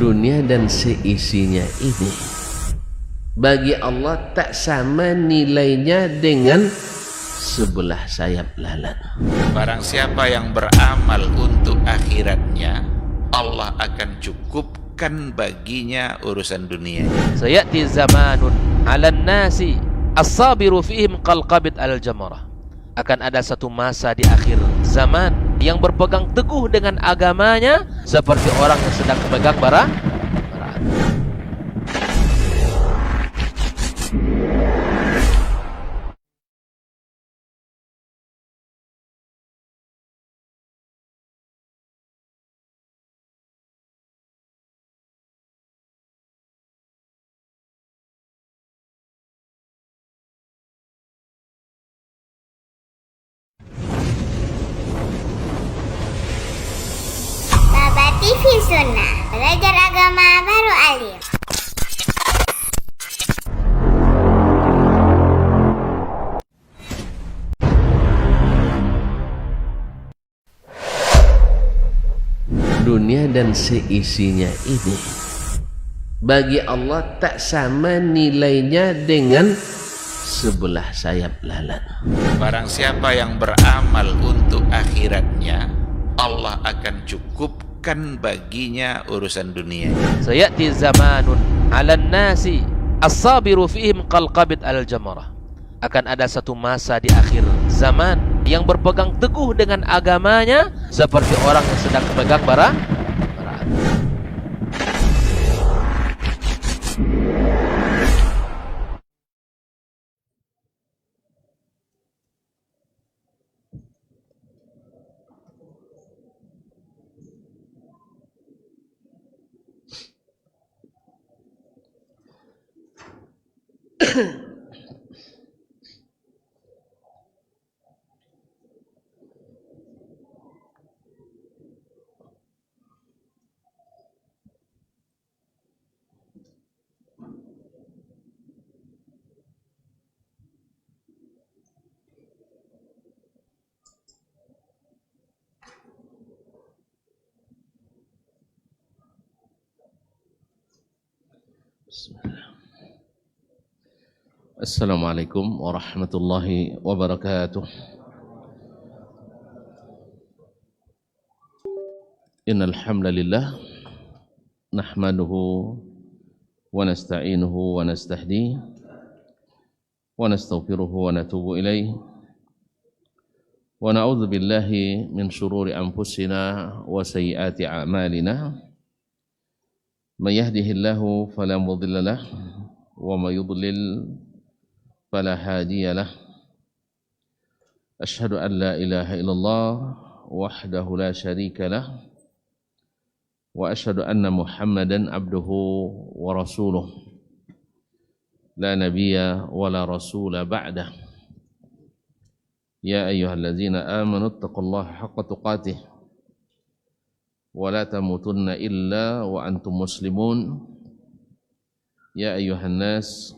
dunia dan seisinya ini bagi Allah tak sama nilainya dengan sebelah sayap lalat. Barang siapa yang beramal untuk akhiratnya, Allah akan cukupkan baginya urusan dunia. Sayati zamanun 'alan nasi as-sabiru fihim qalqabit al-jamarah. Akan ada satu masa di akhir zaman yang berpegang teguh dengan agamanya seperti orang yang sedang memegang bara api. Baba TV Sunnah, belajar agama baru alim. Dunia dan seisinya ini bagi Allah tak sama nilainya dengan sebelah sayap lalat. Barang siapa yang beramal untuk akhiratnya, Allah akan cukupkan baginya urusan dunia. Sayati zamanun 'alan nasi as-sabiru fihim qalqabit al-jamarah. Akan ada satu masa di akhir zaman yang berpegang teguh dengan agamanya seperti orang yang sedang memegang bara api. Assalamualaikum warahmatullahi wabarakatuh. Innal hamdalillah nahmaduhu wa nasta'inuhu wa nastahdihi wa nastaghfiruhu wa natubu ilayhi wa na'udzu billahi min shururi anfusina wa sayyiati a'malina. May yahdihillahu fala mudilla lahu wa may yudlil fala hadiya lahu. Asyhadu an la ilaha illallah wahdahu la syarika lahu wa asyhadu anna Muhammadan abduhu wa rasuluh la nabiyya wa la rasula ba'dah. Ya ayyuhalladzina amanu taqullaha haqqa tuqatih wa la tamutunna illa wa antum muslimun. Ya ayyuhan nas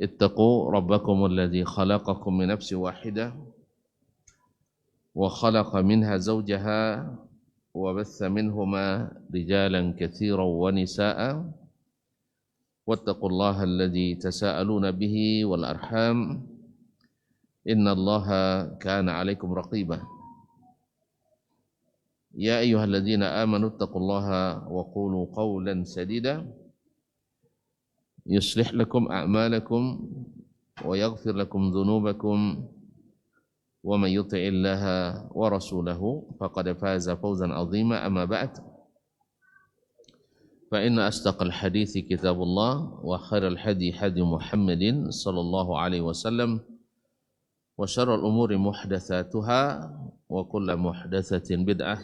ittaqu rabbakum alladhi khalaqakum min nafsin wahidah wa khalaqa minha zawjaha wa batha minhuma rijalan katsiran wa nisaa'a wattaqullaha alladhi tasaaluna bihi wal arham innallaha kana 'alaikum raqiba. Ya ayyuhalladzina amanu taqullaha wa qulu qawlan sadida yuslih lakum a'malakum wa yaghfir lakum dhunubakum wa may yuti'illaha wa rasulahu faqad faza fawzan 'azima. Amma ba'd, fa inna asdaqal hadithi kitabullah wa khairal hadi hadi Muhammadin sallallahu alaihi wasallam wa syarrul umuri muhdatsatuha wa kullu muhdatsatin bid'ah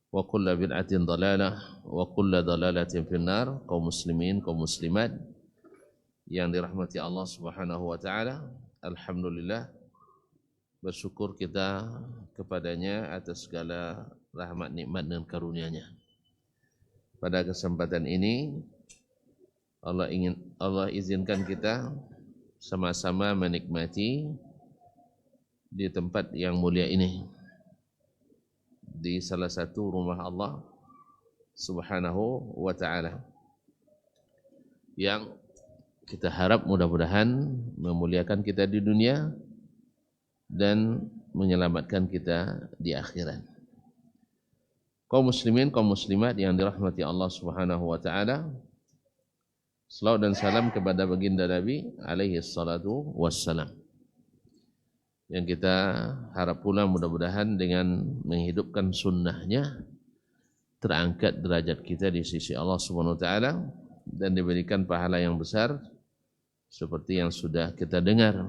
wa kullu bid'atin dalalah wa kullu dalalatin finnar. Kaum muslimin, kaum muslimat yang dirahmati Allah Subhanahu wa taala, alhamdulillah bersyukur kita kepadanya atas segala rahmat, nikmat dan karunia-Nya. Pada kesempatan ini Allah izinkan kita sama-sama menikmati di tempat yang mulia ini, di salah satu rumah Allah, Subhanahu wa ta'ala, yang kita harap mudah-mudahan memuliakan kita di dunia dan menyelamatkan kita di akhirat. Kaum muslimin, kaum muslimat yang dirahmati Allah Subhanahu wa ta'ala, selawat dan salam kepada baginda Nabi alaihi salatu wassalam, yang kita harap pula mudah-mudahan dengan menghidupkan sunnahnya terangkat derajat kita di sisi Allah Subhanahu wa ta'ala dan diberikan pahala yang besar seperti yang sudah kita dengar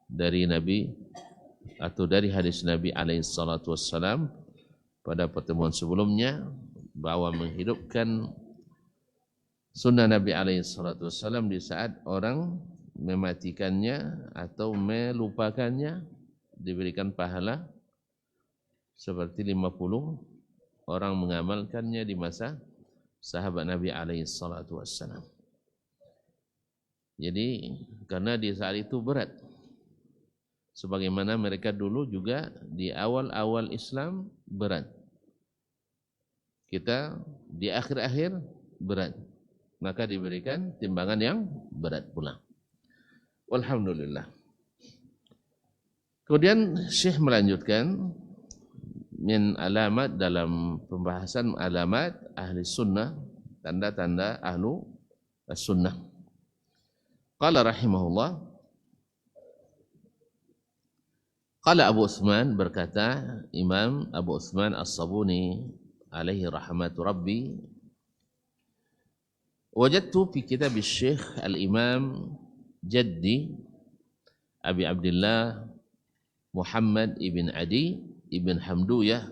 dari Nabi atau dari hadis Nabi alaihi salatu wassalam pada pertemuan sebelumnya, bahwa menghidupkan sunnah Nabi alaihi salatu wassalam di saat orang mematikannya atau melupakannya diberikan pahala seperti 50 orang mengamalkannya di masa sahabat Nabi alaihi salatu wassalam. Jadi karena di saat itu berat, sebagaimana mereka dulu juga di awal-awal Islam berat, kita di akhir-akhir berat, maka diberikan timbangan yang berat pula. Alhamdulillah. Kemudian Syekh melanjutkan min alamat, dalam pembahasan alamat ahli sunnah, tanda-tanda ahlu sunnah. Qala rahimahullah, qala Abu Uthman, berkata Imam Abu Uthman As-Sabuni alaihi rahmatu rabbi, wajadtu fi kitab Syekh al-Imam Jaddi Abi Abdullah Muhammad ibn Adi ibn Hamduyah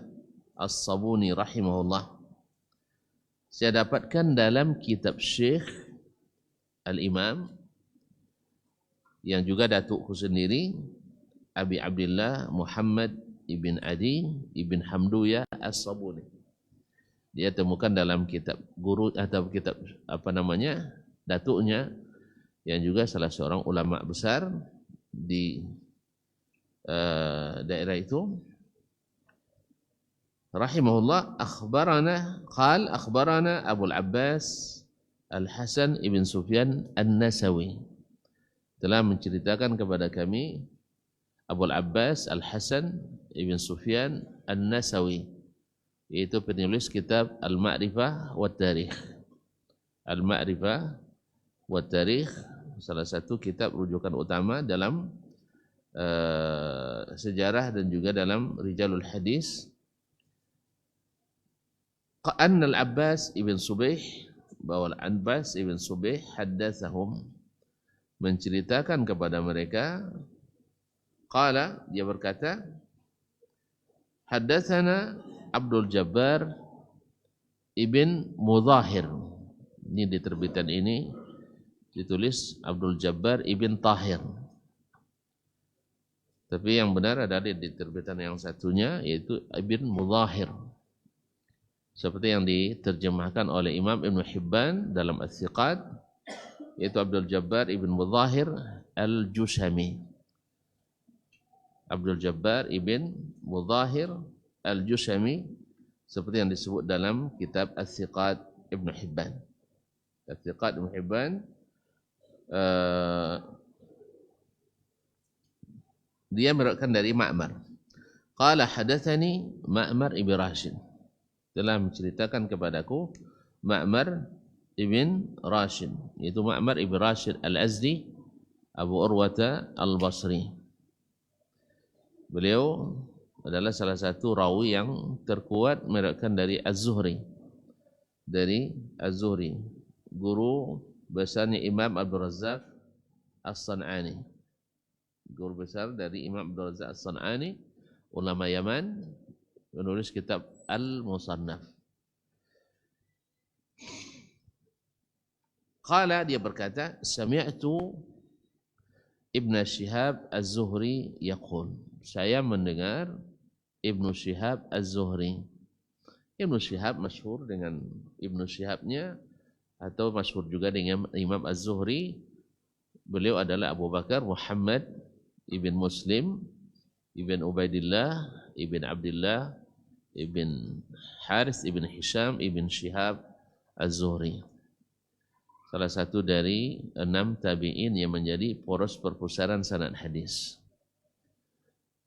As-Sabuni rahimahullah. Saya dapatkan dalam kitab Syekh Al-Imam, yang juga datukku sendiri, Abi Abdullah Muhammad ibn Adi ibn Hamduyah As-Sabuni. Dia temukan dalam kitab guru atau kitab datuknya, yang juga salah seorang ulama besar di daerah itu. Rahimahullah, akhbarana Abu al-Abbas Al-Hasan ibn Sufyan An-Nasawi, telah menceritakan kepada kami Abu al-Abbas Al-Hasan ibn Sufyan An-Nasawi, yaitu penulis kitab Al-Ma'rifah wa Tarikh. Al-Ma'rifah wa Tarikh, salah satu kitab rujukan utama dalam sejarah dan juga dalam rijalul hadis. Anna al-Abbas ibn Subayh, bahwa al-Abbas ibn Subayh haddatsahum, menceritakan kepada mereka, qala, dia berkata, haddatsana Abdul Jabbar ibn Mudahir. Ini di terbitan ini ditulis Abdul Jabbar ibn Tahir, tapi yang benar adalah di terbitan yang satunya, yaitu Ibn Mudahir, seperti yang diterjemahkan oleh Imam Ibn Hibban dalam As-Siqat, yaitu Abdul Jabbar ibn Mudahir Al-Jushami. Abdul Jabbar ibn Mudahir Al-Jushami, seperti yang disebut dalam kitab As-Siqat Ibn Hibban. As-Siqat Ibn Hibban, dia meriwayatkan dari Ma'mar. Qala hadatsani Ma'mar ibn Rashid, telah menceritakan kepadaku Ma'mar ibn Rashid, yaitu Ma'mar ibn Rashid Al-Azdi Abu Urwata Al-Basri. Beliau adalah salah satu rawi yang terkuat meriwayatkan dari Az-Zuhri, guru besarnya Imam Abdul Razzaq As-San'ani, guru besar dari Imam Abdul Razzaq As-San'ani, ulama Yaman, menulis kitab Al-Musannaf. Qala, dia berkata, sami'tu Ibn Shihab Az-Zuhri yaqul, saya mendengar Ibn Shihab Az-Zuhri. Ibn Shihab masyhur dengan Ibn Shihabnya, atau masyhur juga dengan Imam Az-Zuhri. Beliau adalah Abu Bakar Muhammad ibn Muslim ibn Ubaidillah ibn Abdullah ibn Harith ibn Hisham ibn Shihab Az-Zuhri. Salah satu dari 6 tabi'in yang menjadi poros perpustakaan sanad hadis.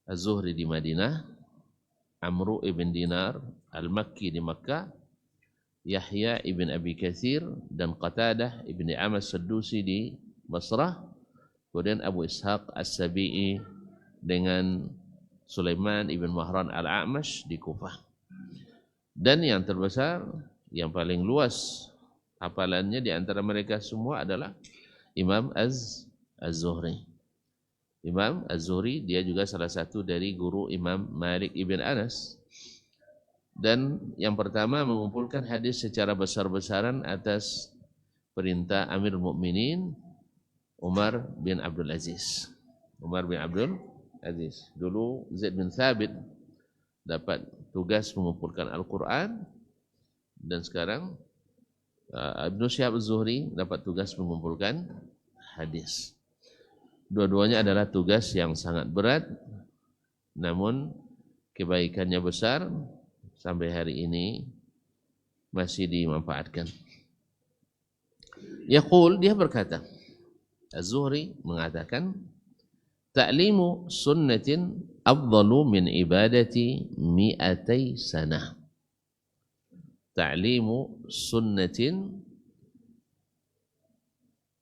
Az-Zuhri di Madinah, Amru ibn Dinar Al-Makki di Makkah, Yahya ibn Abi Katsir dan Qatadah ibn Amas Saddusi di Basrah, kemudian Abu Ishaq As-Sabi'i dengan Sulaiman ibn Mahran Al-A'mash di Kufah. Dan yang terbesar, yang paling luas hafalannya di antara mereka semua adalah Imam Az-Zuhri. Imam Az-Zuhri dia juga salah satu dari guru Imam Malik ibn Anas. Dan yang pertama mengumpulkan hadis secara besar-besaran atas perintah Amirul Mukminin Umar bin Abdul Aziz. Umar bin Abdul Aziz. Dulu Zaid bin Thabit dapat tugas mengumpulkan Al-Quran, dan sekarang Ibnu Syihab Az-Zuhri dapat tugas mengumpulkan hadis. Dua-duanya adalah tugas yang sangat berat, namun kebaikannya besar, sampai hari ini masih dimanfaatkan. Yaqul, dia berkata, Az-Zuhri mengatakan, ta'limu sunnatin afdalu min ibadati mi'atai sanah. Ta'limu sunnatin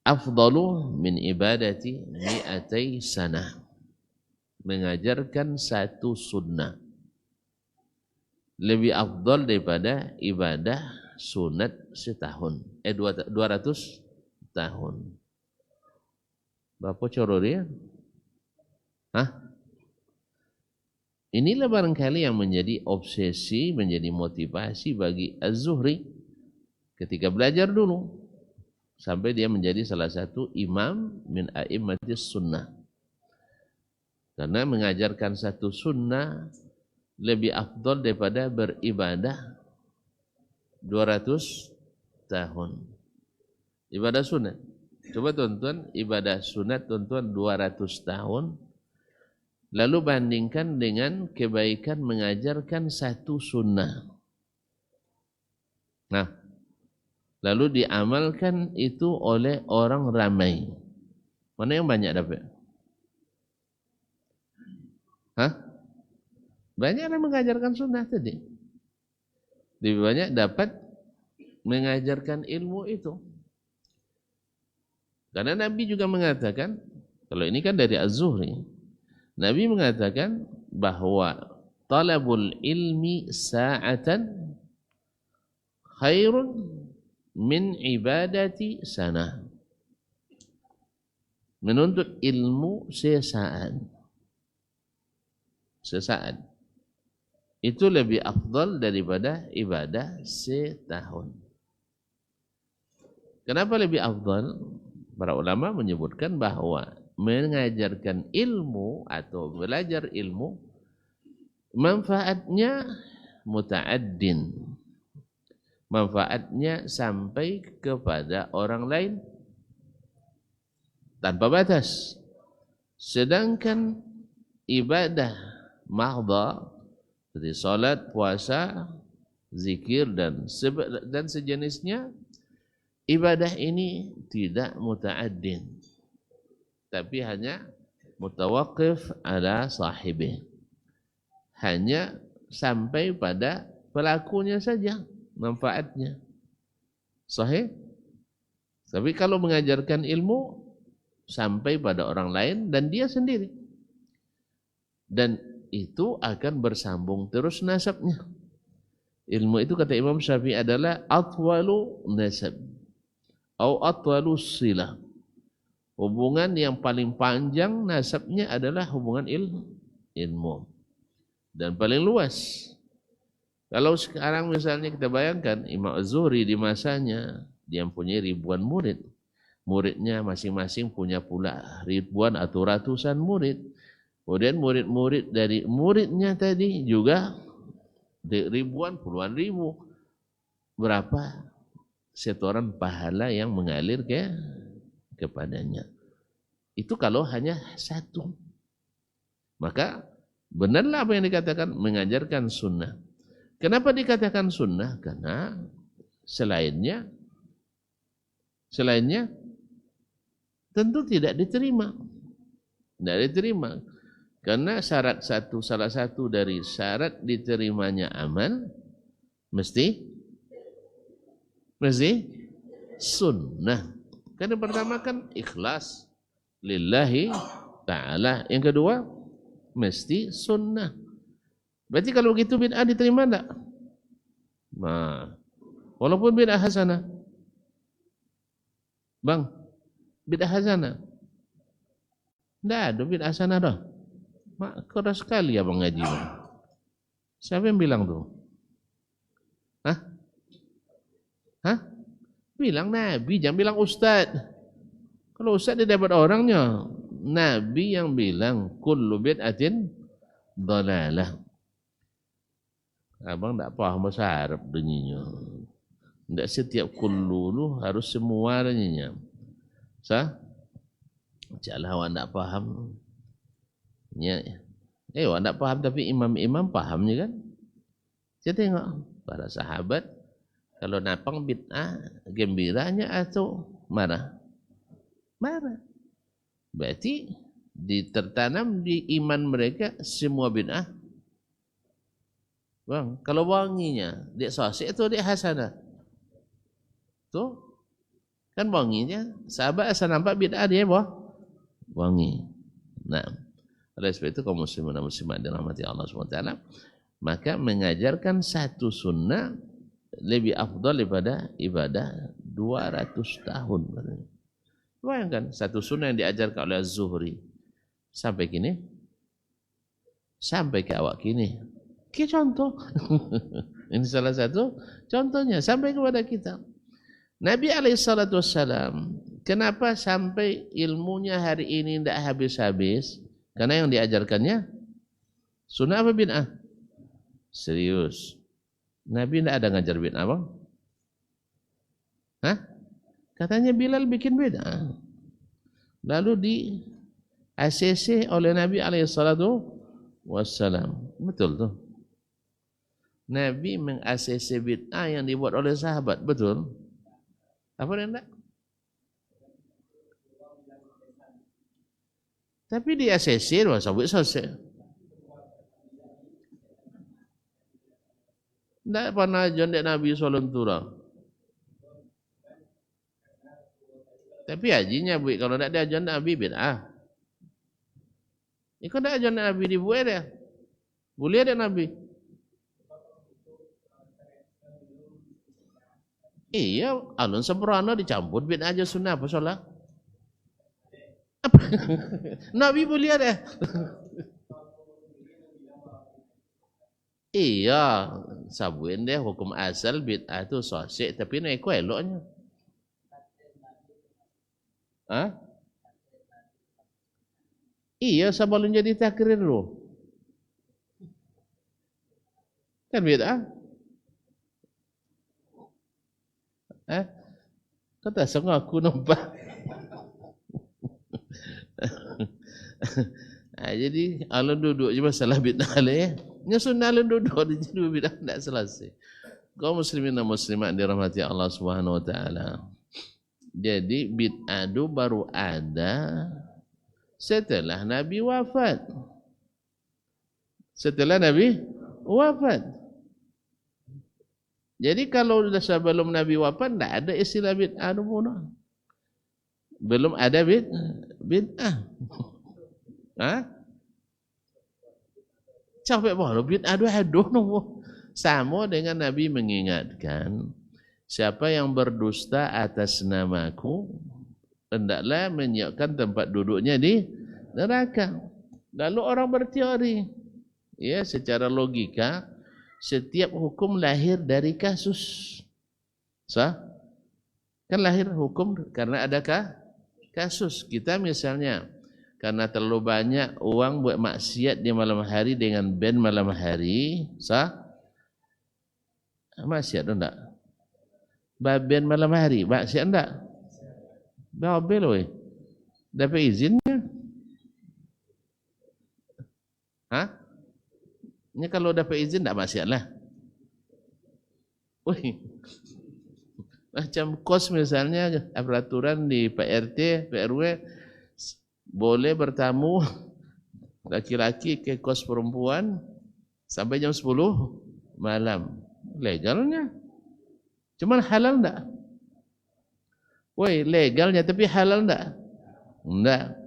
afdalu min ibadati mi'atai sanah. Mengajarkan satu sunnah lebih afdal daripada ibadah sunat setahun. 200 tahun. Berapa coro dia? Inilah barangkali yang menjadi obsesi, menjadi motivasi bagi Az-Zuhri ketika belajar dulu, sampai dia menjadi salah satu imam min a'immatis sunnah. Karena mengajarkan satu sunnah lebih afdal daripada beribadah 200 tahun. Ibadah sunat. Coba tuan-tuan, ibadah sunat tuan-tuan 200 tahun. Lalu bandingkan dengan kebaikan mengajarkan satu sunnah. Nah, lalu diamalkan itu oleh orang ramai. Mana yang banyak dapat? Banyak yang mengajarkan sunnah tadi. Lebih banyak dapat mengajarkan ilmu itu. Karena Nabi juga mengatakan, kalau ini kan dari Az-Zuhri, Nabi mengatakan bahwa talabul ilmi sa'atan khairun min ibadati sanah. Menuntut ilmu sesaat. Sesaat. Itu lebih afdal daripada ibadah setahun. Kenapa lebih afdal? Para ulama menyebutkan bahwa mengajarkan ilmu atau belajar ilmu manfaatnya muta'addin. Manfaatnya sampai kepada orang lain tanpa batas. Sedangkan ibadah mahdha seperti salat, puasa, zikir dan sejenisnya, ibadah ini tidak muta'addin, tapi hanya mutawaqif ala sahibih. Hanya sampai pada pelakunya saja manfaatnya. Sahih? Tapi kalau mengajarkan ilmu sampai pada orang lain dan dia sendiri. Dan itu akan bersambung terus nasabnya. Ilmu itu kata Imam Syafi'i adalah atwalu nasab atau atwalu silah. Hubungan yang paling panjang nasabnya adalah hubungan ilmu. Dan paling luas. Kalau sekarang misalnya kita bayangkan Imam Az-Zuhri di masanya, dia mempunyai ribuan murid. Muridnya masing-masing punya pula ribuan atau ratusan murid. Kemudian murid-murid dari muridnya tadi juga ribuan, puluhan ribu. Berapa setoran pahala yang mengalir kepadanya. Itu kalau hanya satu. Maka benarlah apa yang dikatakan mengajarkan sunnah. Kenapa dikatakan sunnah? Karena selainnya tentu tidak diterima. Tidak diterima. Karena salah satu dari syarat diterimanya amal mesti sunnah. Karena yang pertama kan ikhlas lillahi ta'ala. Yang kedua mesti sunnah. Berarti kalau begitu bid'ah diterima enggak? Nah, walaupun bid'ah hasanah. Bang, bid'ah hasanah. Enggak ada bid'ah hasanah dah. Mak, keras sekali abang ngaji. Siapa yang bilang tuh? Hah? Bilang Nabi, jangan bilang Ustaz. Kalau Ustaz dia dapat orangnya. Nabi yang bilang kullu bid'atin dhalalah. Abang tak faham bahasa Arab bunyinya. Tidak setiap kullu tu harus semua bunyinya. Janganlah awak tak faham. Ya. Awak tak faham tapi imam-imam fahamnya kan. Saya tengok para sahabat kalau napang bid'ah gembiranya atau marah? Marah. Berarti ditertanam di iman mereka semua bid'ah. Bang, kalau wanginya dia sahih atau dia hasanah? Tu kan wanginya sahabat asal nampak bid'ah dia wangi. Nah, oleh sebab itu kaum muslimin dan muslimat dirahmati Allah SWT, maka mengajarkan satu sunnah lebih afdal daripada ibadah 200 tahun. Bayangkan satu sunnah yang diajarkan oleh Az-Zuhri sampai kini, sampai ke awak kini. Oke, contoh. Ini salah satu contohnya sampai kepada kita. Nabi SAW, kenapa sampai ilmunya hari ini tidak habis-habis? Karena yang diajarkannya sunnah apa bid'ah? Serius. Nabi tidak ada ngajar bid'ah, bang? Hah? Katanya Bilal bikin bid'ah. Lalu di ACC oleh Nabi SAW. Betul tuh. Nabi meng-ACC bid'ah yang dibuat oleh sahabat. Betul? Apa dia enggak? Tapi di ACC dua sahabat selesai. Tidak pernah jondek Nabi SAW. Tapi hajinya bu, kalau tidak dia jondek Nabi bid'ah. Ikut tidak jondek Nabi dibuat dia. Boleh ada Nabi. Iya, alun sempurna dicampur bid'ah aja sunnah apa salah? Apa? Nabi boleh ada. Iya, sabuin deh hukum asal bid'ah itu sahih tapi naik eloknya. Hah? Iya, sebelum jadi takrir loh. Kan bid'ah? Kata sengah aku nampak. Jadi alun duduk je masalah bid'ah lah ya. Nya sunnah alun duduk di jadi bid'ah tak selesai. Kaum muslimin dan muslimat dirahmati Allah Subhanahu wa taala. Jadi bid'ah itu baru ada setelah Nabi wafat. Setelah Nabi wafat. Jadi kalau sudah sebelum Nabi wafat tidak ada istilah bid'ah dulu. Belum ada bid'ah. Hah? Capek baru bid'ah aduh nunggu. Sama dengan Nabi mengingatkan, siapa yang berdusta atas namaku hendaklah menyiapkan tempat duduknya di neraka. Lalu orang berteori, ya secara logika setiap hukum lahir dari kasus. Sah? Kan lahir hukum karena adakah kasus. Kita misalnya karena terlalu banyak uang buat maksiat di malam hari dengan band malam hari, sah? Maksiat enggak? Band malam hari, maksiat enggak? Babel weh. Dapat izinnya? Hah? Ini kalau dapat izin tak maksiat lah. Wih, macam kos misalnya, peraturan di PRT, PRW, boleh bertamu laki-laki ke kos perempuan sampai jam 10 malam. Legalnya. Cuman halal enggak? Woi, legalnya tapi halal enggak? Enggak.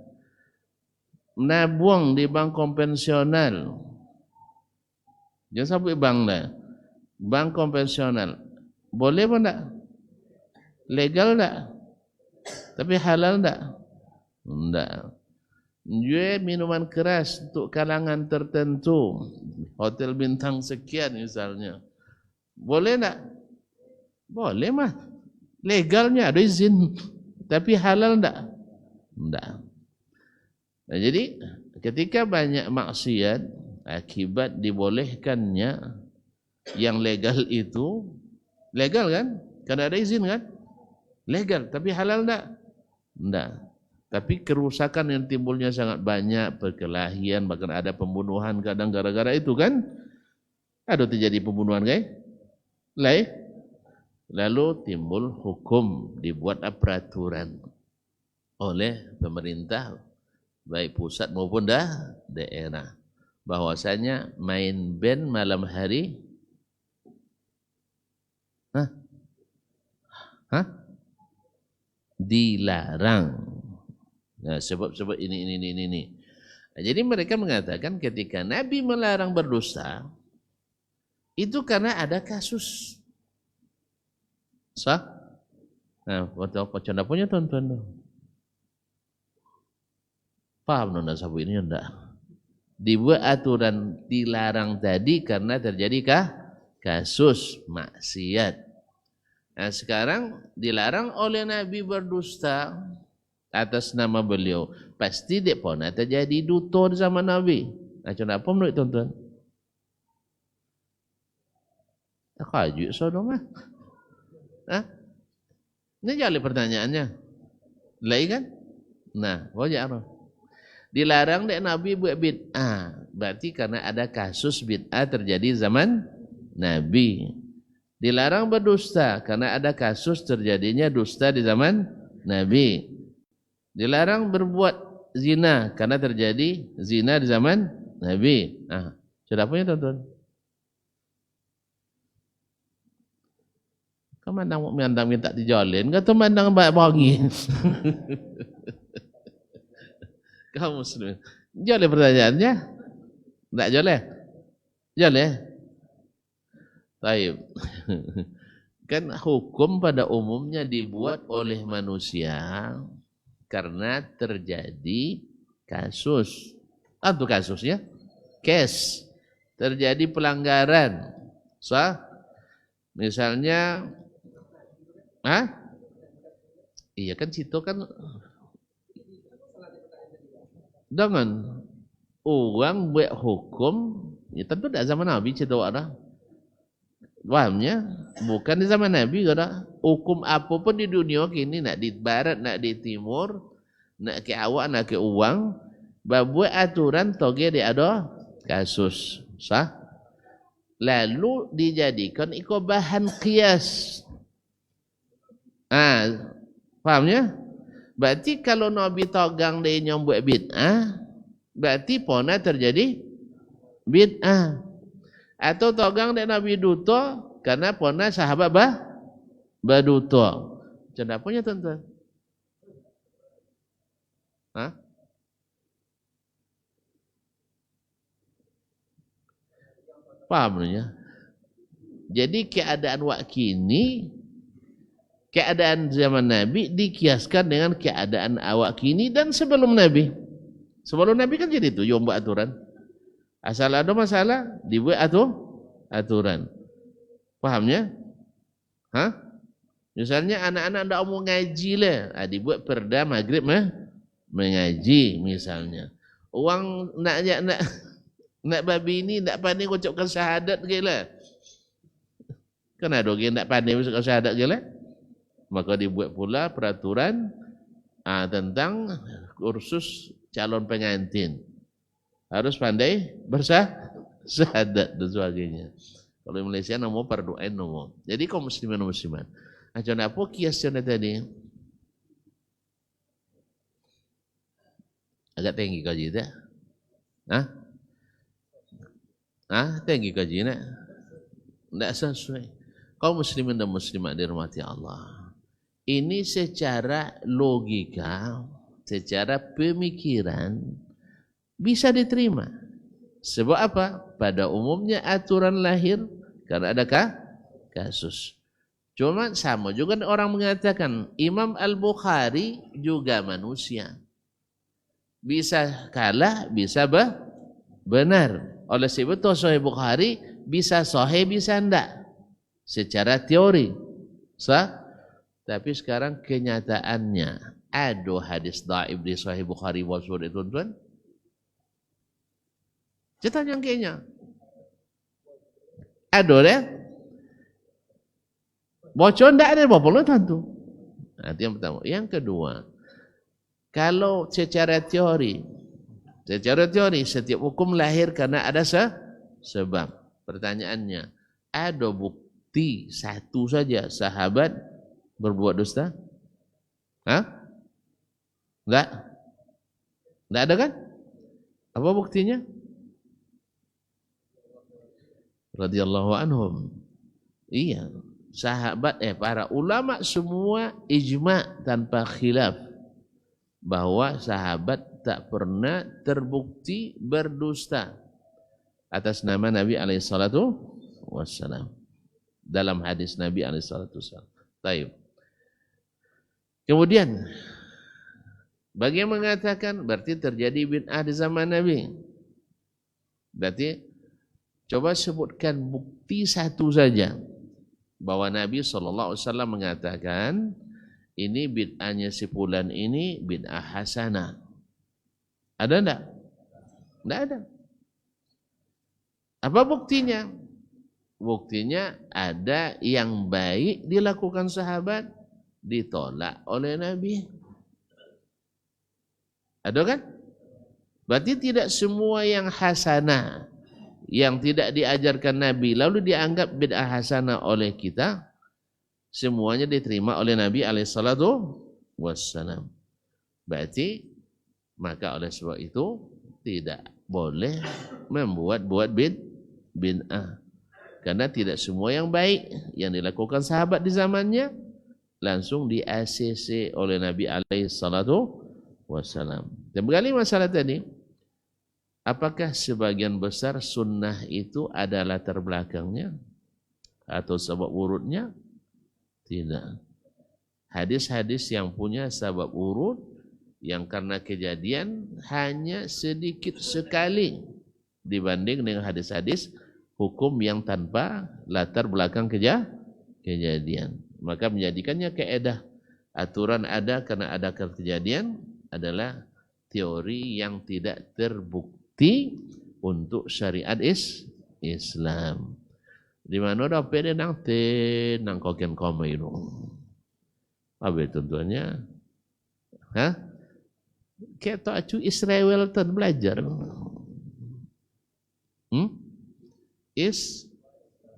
Nabung di bank konvensional. Jangan sampai bank lah. Bank konvensional. Boleh apa enggak? Legal enggak? Tapi halal enggak? Enggak. Jual minuman keras untuk kalangan tertentu, hotel bintang sekian misalnya, boleh tak? Boleh mah, legalnya ada izin, tapi halal tak? Tak. Nah, jadi ketika banyak maksiat akibat dibolehkannya yang legal itu, legal kan? Karena ada izin kan? Legal, tapi halal tak? Tak. Tapi kerusakan yang timbulnya sangat banyak, perkelahian, bahkan ada pembunuhan kadang gara-gara itu kan. Ada terjadi pembunuhan kan? Lalu timbul hukum, dibuat peraturan oleh pemerintah, baik pusat maupun daerah. Bahwasanya main band malam hari dilarang. Nah, sebab ini. Nah, jadi mereka mengatakan ketika Nabi melarang berdusta, itu karena ada kasus. Sah? Nah, pacanda punya tuan-tuan. Paham nona sabu ini enggak? Dibuat aturan dilarang tadi karena terjadi kasus maksiat. Nah, sekarang dilarang oleh Nabi berdusta atas nama beliau. Pasti dia pun terjadi duto di zaman Nabi. Nah, kenapa menurut tuan-tuan? Tak kajuk so dong ah. Ini jali pertanyaannya. Lain kan? Nah, wajah apa? Dilarang dek Nabi buat bid'ah. Berarti karena ada kasus bid'ah terjadi zaman Nabi. Dilarang berdusta karena ada kasus terjadinya dusta di zaman Nabi. Dilarang berbuat zina karena terjadi zina di zaman Nabi. Nah, sudah punya tuan-tuan. Kau mandang minta dijolin, kau mandang baik bangi. Kau muslim. Joleh pertanyaannya? Tak joleh? Joleh? Baik. Kan hukum pada umumnya dibuat oleh manusia karena terjadi kasus. Apa kasusnya? Case. Terjadi pelanggaran. Sah? Misalnya, iya kan situ kan dengan orang buat hukum, ya tentu tidak zaman Nabi cerita ada. Pahamnya? Bukan di zaman Nabi ada. Hukum apapun di dunia kini, nak di barat, nak di timur, nak ke awak, nak ke uang, buat aturan toge dia ada kasus. Sah? Lalu dijadikan ikut bahan qiyas. Pahamnya? Berarti kalau Nabi togang dia yang buat bid'ah, berarti pona terjadi bid'ah. Atau togang dia Nabi duto karena pona sahabat baduto. Macam punya tuan-tuan? Paham ya? Jadi keadaan wakini, keadaan zaman Nabi dikiaskan dengan keadaan awak kini dan sebelum Nabi. Sebelum Nabi kan jadi itu, yang buat aturan. Asal ada masalah, dibuat aturan. Fahamnya? Misalnya anak-anak tidak mau ngaji lah, dibuat perda maghrib mengaji misalnya. Orang nak babi ini nak pandai ucapkan syahadat gila. Kan ada orang nak pandai ucapkan syahadat gila. Maka dibuat pula peraturan tentang kursus calon pengantin. Harus pandai bersyahadat dan sebagainya. Kalau di Malaysia nama fardu ain nama. Jadi kaum muslimin dan muslimat. Macam apa kiasnya tadi? Agak tinggi kaji tak? Tinggi kaji nak? Tidak sesuai. Kaum muslimin dan muslimat dirahmati Allah. Ini secara logika, secara pemikiran bisa diterima. Sebab apa? Pada umumnya aturan lahir karena adakah kasus. Cuma sama juga orang mengatakan Imam Al-Bukhari juga manusia. Bisa kalah, bisa benar. Oleh sebab itu Sahih Bukhari bisa sahih, bisa enggak. Secara teori. Tapi sekarang kenyataannya ada hadis dhaif di Sahih Bukhari wa Muslim tuan-tuan. Kita yang kayaknya. Ada deh. Bocor enggak ada apa-apa lo tentu. Itu yang pertama. Yang kedua, kalau secara teori setiap hukum lahir karena ada sebab. Pertanyaannya, ada bukti satu saja sahabat berbuat dusta? Enggak? Enggak ada kan? Apa buktinya? Radhiyallahu anhum. Iya, sahabat para ulama semua ijma tanpa khilaf bahwa sahabat tak pernah terbukti berdusta atas nama Nabi alaihi salatu wassalam. Dalam hadis Nabi alaihi salatu wassalam. Baik. Kemudian bagi yang mengatakan berarti terjadi bid'ah di zaman Nabi. Berarti coba sebutkan bukti satu saja bahwa Nabi SAW mengatakan ini bid'ahnya si fulan ini bid'ah hasanah. Ada enggak? Enggak ada. Apa buktinya? Buktinya ada yang baik dilakukan sahabat ditolak oleh Nabi. Ada kan? Berarti tidak semua yang hasanah yang tidak diajarkan Nabi lalu dianggap bid'ah hasanah oleh kita semuanya diterima oleh Nabi alaihissalatu wassalam. Berarti maka oleh sebab itu tidak boleh membuat bid'ah karena tidak semua yang baik yang dilakukan sahabat di zamannya langsung di ACC oleh Nabi alaihissalatu wassalam. Dan kembali masalah tadi, apakah sebagian besar sunnah itu ada latar belakangnya atau sebab urutnya? Tidak. Hadis-hadis yang punya sebab urut yang karena kejadian hanya sedikit sekali dibanding dengan hadis-hadis hukum yang tanpa latar belakang kejadian. Maka menjadikannya kaedah aturan ada karena ada kejadian adalah teori yang tidak terbukti untuk syariat Islam. Di mana dapat dia nang koken koma itu. Apa tentunya? Kita acu Israel tan belajar.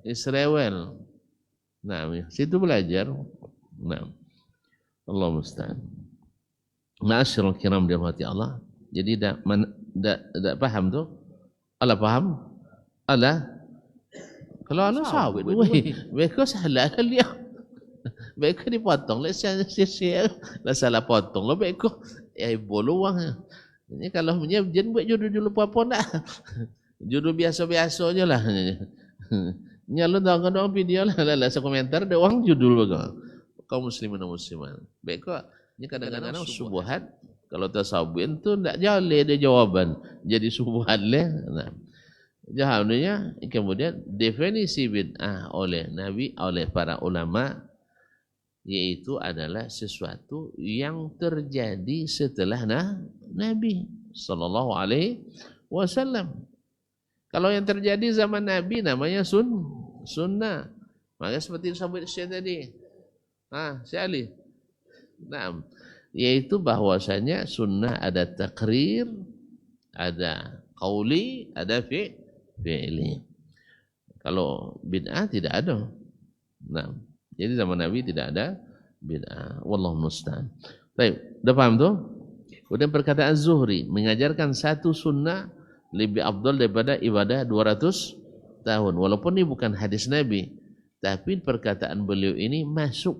Israel. Nah, situ belajar. Nah. Allah musta'an. Ma'asyiral kiram dirahmati Allah. Jadi tak paham tu? Allah paham? Allah kalau anak sawit, mereka salah dia. Mereka dipotong, lah salah potong, lah mereka boluang. Ini kalau punya jen buat jodoh apa nak? Jodoh biasa-biasa je lah. Nyalon dong video lah komentar ada orang judul baga. Kaum muslimin dan muslimat. Mereka ini kadang-kadang subuhat. Kalau tasawwin tu tak jale dia jawaban. Jadi subuhat leh. Nah. Jawabannya kemudian definisi bid'ah oleh Nabi, oleh para ulama yaitu adalah sesuatu yang terjadi setelah Nabi sallallahu alaihi wasallam. Kalau yang terjadi zaman Nabi namanya sunnah. Maka seperti disebut Syekh tadi. Syekh Ali. Nah, yaitu bahwasanya sunnah ada takrir, ada qauli, ada fi'li. Kalau bid'ah tidak ada. Nah, jadi zaman Nabi tidak ada bid'ah. Wallahu musta'an. Baik, udah paham tuh? Kemudian perkataan Zuhri mengajarkan satu sunnah lebih afdal daripada ibadah 200 tahun. Walaupun ini bukan hadis Nabi, tapi perkataan beliau ini masuk.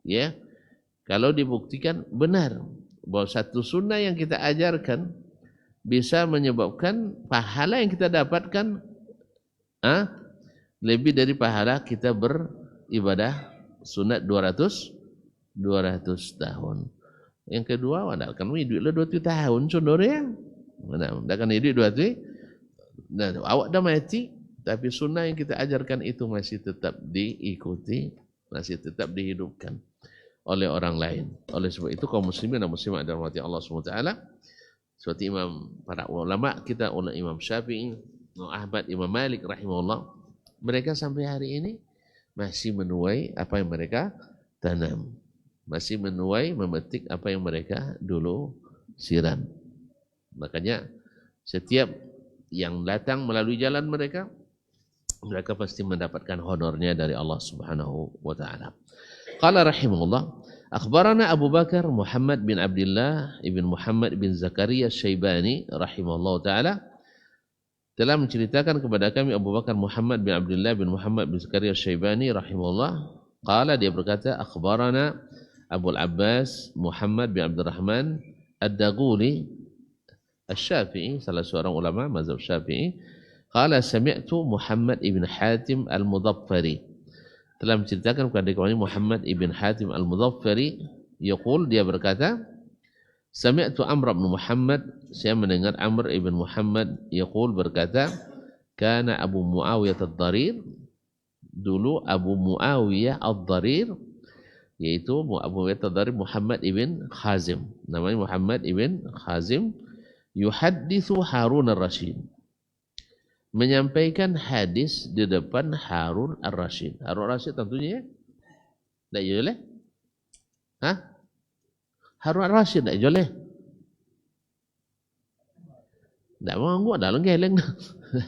Ya, kalau dibuktikan benar bahwa satu sunnah yang kita ajarkan bisa menyebabkan pahala yang kita dapatkan lebih dari pahala kita beribadah sunat 200 tahun. Yang kedua, wadakan hidup le 20 tahun saudara. Wadakan hidup 20. Nah, awak dah mati, tapi sunnah yang kita ajarkan itu masih tetap diikuti, masih tetap dihidupkan oleh orang lain. Oleh sebab itu kaum muslimin dan muslimat dirahmati Allah SWT, seperti para ulama kita, Imam Syafi'i, Imam Ahmad, Imam Malik rahimahullah, mereka sampai hari ini masih menuai apa yang mereka tanam, masih menuai memetik apa yang mereka dulu siram. Makanya setiap yang datang melalui jalan mereka, mereka pasti mendapatkan honornya dari Allah Subhanahu wa taala. Qala rahimahullah, akhbarana Abu Bakar Muhammad bin Abdullah ibn Muhammad bin Zakaria Syaibani rahimahullah taala telah menceritakan kepada kami Abu Bakar Muhammad bin Abdullah bin Muhammad bin Zakaria Syaibani rahimahullah, qala, dia berkata, akhbarana Abu Abbas Muhammad bin Abdurrahman Ad-Daghuli Asy-Syafi'i, salah seorang ulama mazhab Syafi'i, qala sami'tu Muhammad ibn Hatim Al-Mudhaffari, telah menceritakan kepada kami Muhammad ibn Hatim Al-Mudhaffari, yaqul, dia berkata, sami'tu Amr bin Muhammad, saya mendengar Amr ibn Muhammad, yaqul, berkata, kana Abu Muawiyah Ad-Dharir, dulu Abu Muawiyah Ad-Dharir, yaitu Abu Muawiyah Ad-Dharir Muhammad ibn Khazim, namanya Muhammad ibn Khazim, yuhaddithu Harun ar-Rashid, menyampaikan hadis di depan Harun ar-Rashid. Harun ar-Rashid tentunya tak boleh. Harun ar-Rashid tak boleh. Tak mau gua dalam geleng.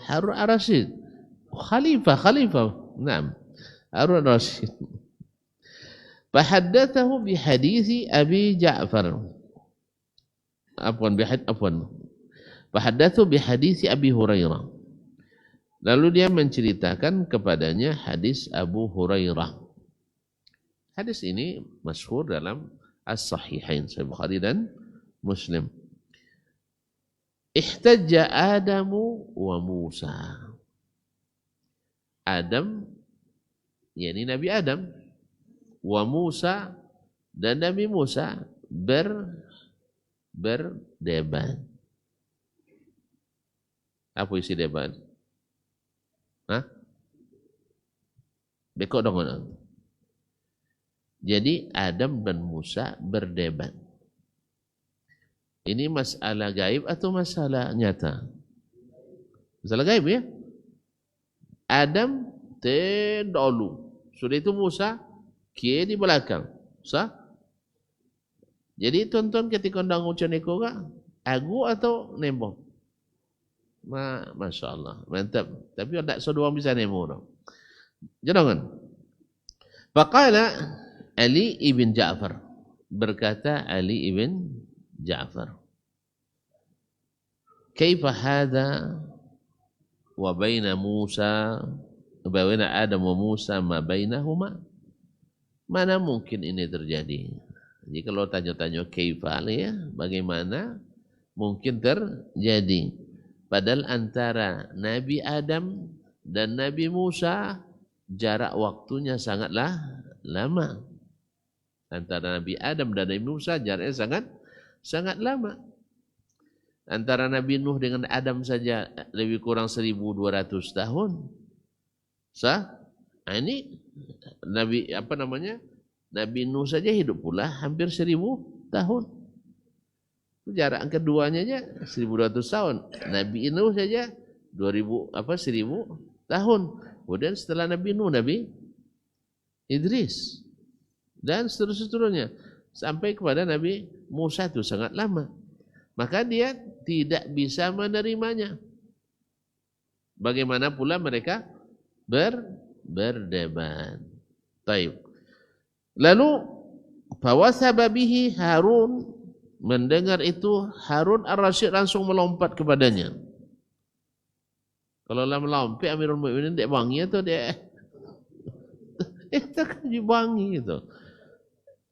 Harun ar-Rashid, khalifah. Naam. Harun ar-Rashid. Fahaddathahu bi hadisi Abi Ja'far. Fahaddathu bi hadisi Abi Hurairah. Lalu dia menceritakan kepadanya hadis Abu Hurairah. Hadis ini masyhur dalam As-Sahihain, Sahih Bukhari dan Muslim. Ihtajja Adamu wa Musa. Adam, yakni Nabi Adam, wa Musa, dan Nabi Musa berdebat. Apa isi debat? Bekok dong. Jadi Adam dan Musa berdebat. Ini masalah gaib atau masalah nyata? Masalah gaib ya. Adam terdahulu, sudah itu Musa kiri di belakang. Sah? Jadi tonton ketika undang ucap neko kah? Agu atau nembong? Masya Allah, mantap. Tapi tak semua bisa nembong. Jangan. Faqala Ali ibn Ja'far, berkata Ali ibn Ja'far, kaifa hadha wa baina Musa wa baina Adam wa Musa ma bainahuma? Mana mungkin ini terjadi? Jadi kalau tanya-tanya kaifa ya, bagaimana mungkin terjadi? Padahal antara Nabi Adam dan Nabi Musa jarak waktunya sangatlah lama. Antara Nabi Adam dan Nabi Musa jaraknya sangat lama. Antara Nabi Nuh dengan Adam saja lebih kurang 1200 tahun. Sah? Ini Nabi Nuh saja hidup pula hampir 1000 tahun. Jarak keduanya aja 1200 tahun. Nabi Nuh saja 1000 tahun. Kemudian setelah Nabi Nuh, Nabi Idris dan seterusnya sampai kepada Nabi Musa itu sangat lama. Maka dia tidak bisa menerimanya. Bagaimana pula mereka berdebat. Taib. Lalu fawasaba bihi Harun, mendengar itu Harun ar-Rasyid langsung melompat kepadanya. Kalau lah melompat Amirul Mukminin dia bangi atau dia tak dibangi itu.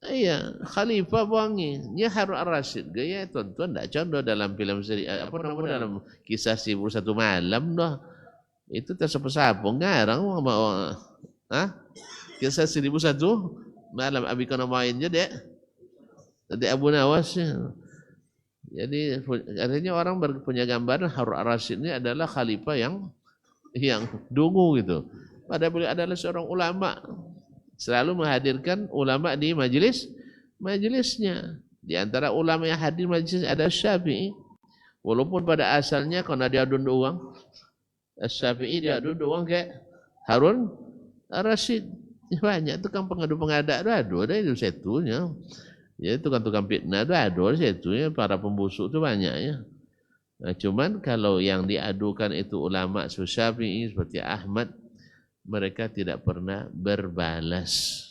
Iya, khalifah bangi. Dia Harun ar-Rasyid gaya tuan-tuan tak contoh dalam film seri apa nama dalam kisah 1001 malam dah. Itu tersapa-sapa ngarang kisah 1001 malam abi kena main je dek. Tadi Abu Nawas. Jadi artinya orang punya gambaran Harun ar-Rasyid ini adalah khalifah yang dungu gitu. Padahal beliau adalah seorang ulama. Selalu menghadirkan ulama di majelisnya. Di antara ulama yang hadir majlis ada Syafi'i. Walaupun pada asalnya karena dia adu uang, Syafi'i dia adu uang kayak Harun ar-Rasyid. Banyak tukang pengadu-pengadak ada itu setunya. Ya tukang-tukang fitnah ada setunya, para pembusuk itu banyak ya. Nah, cuman kalau yang diadukan itu ulama Syafi'i seperti Ahmad, mereka tidak pernah berbalas.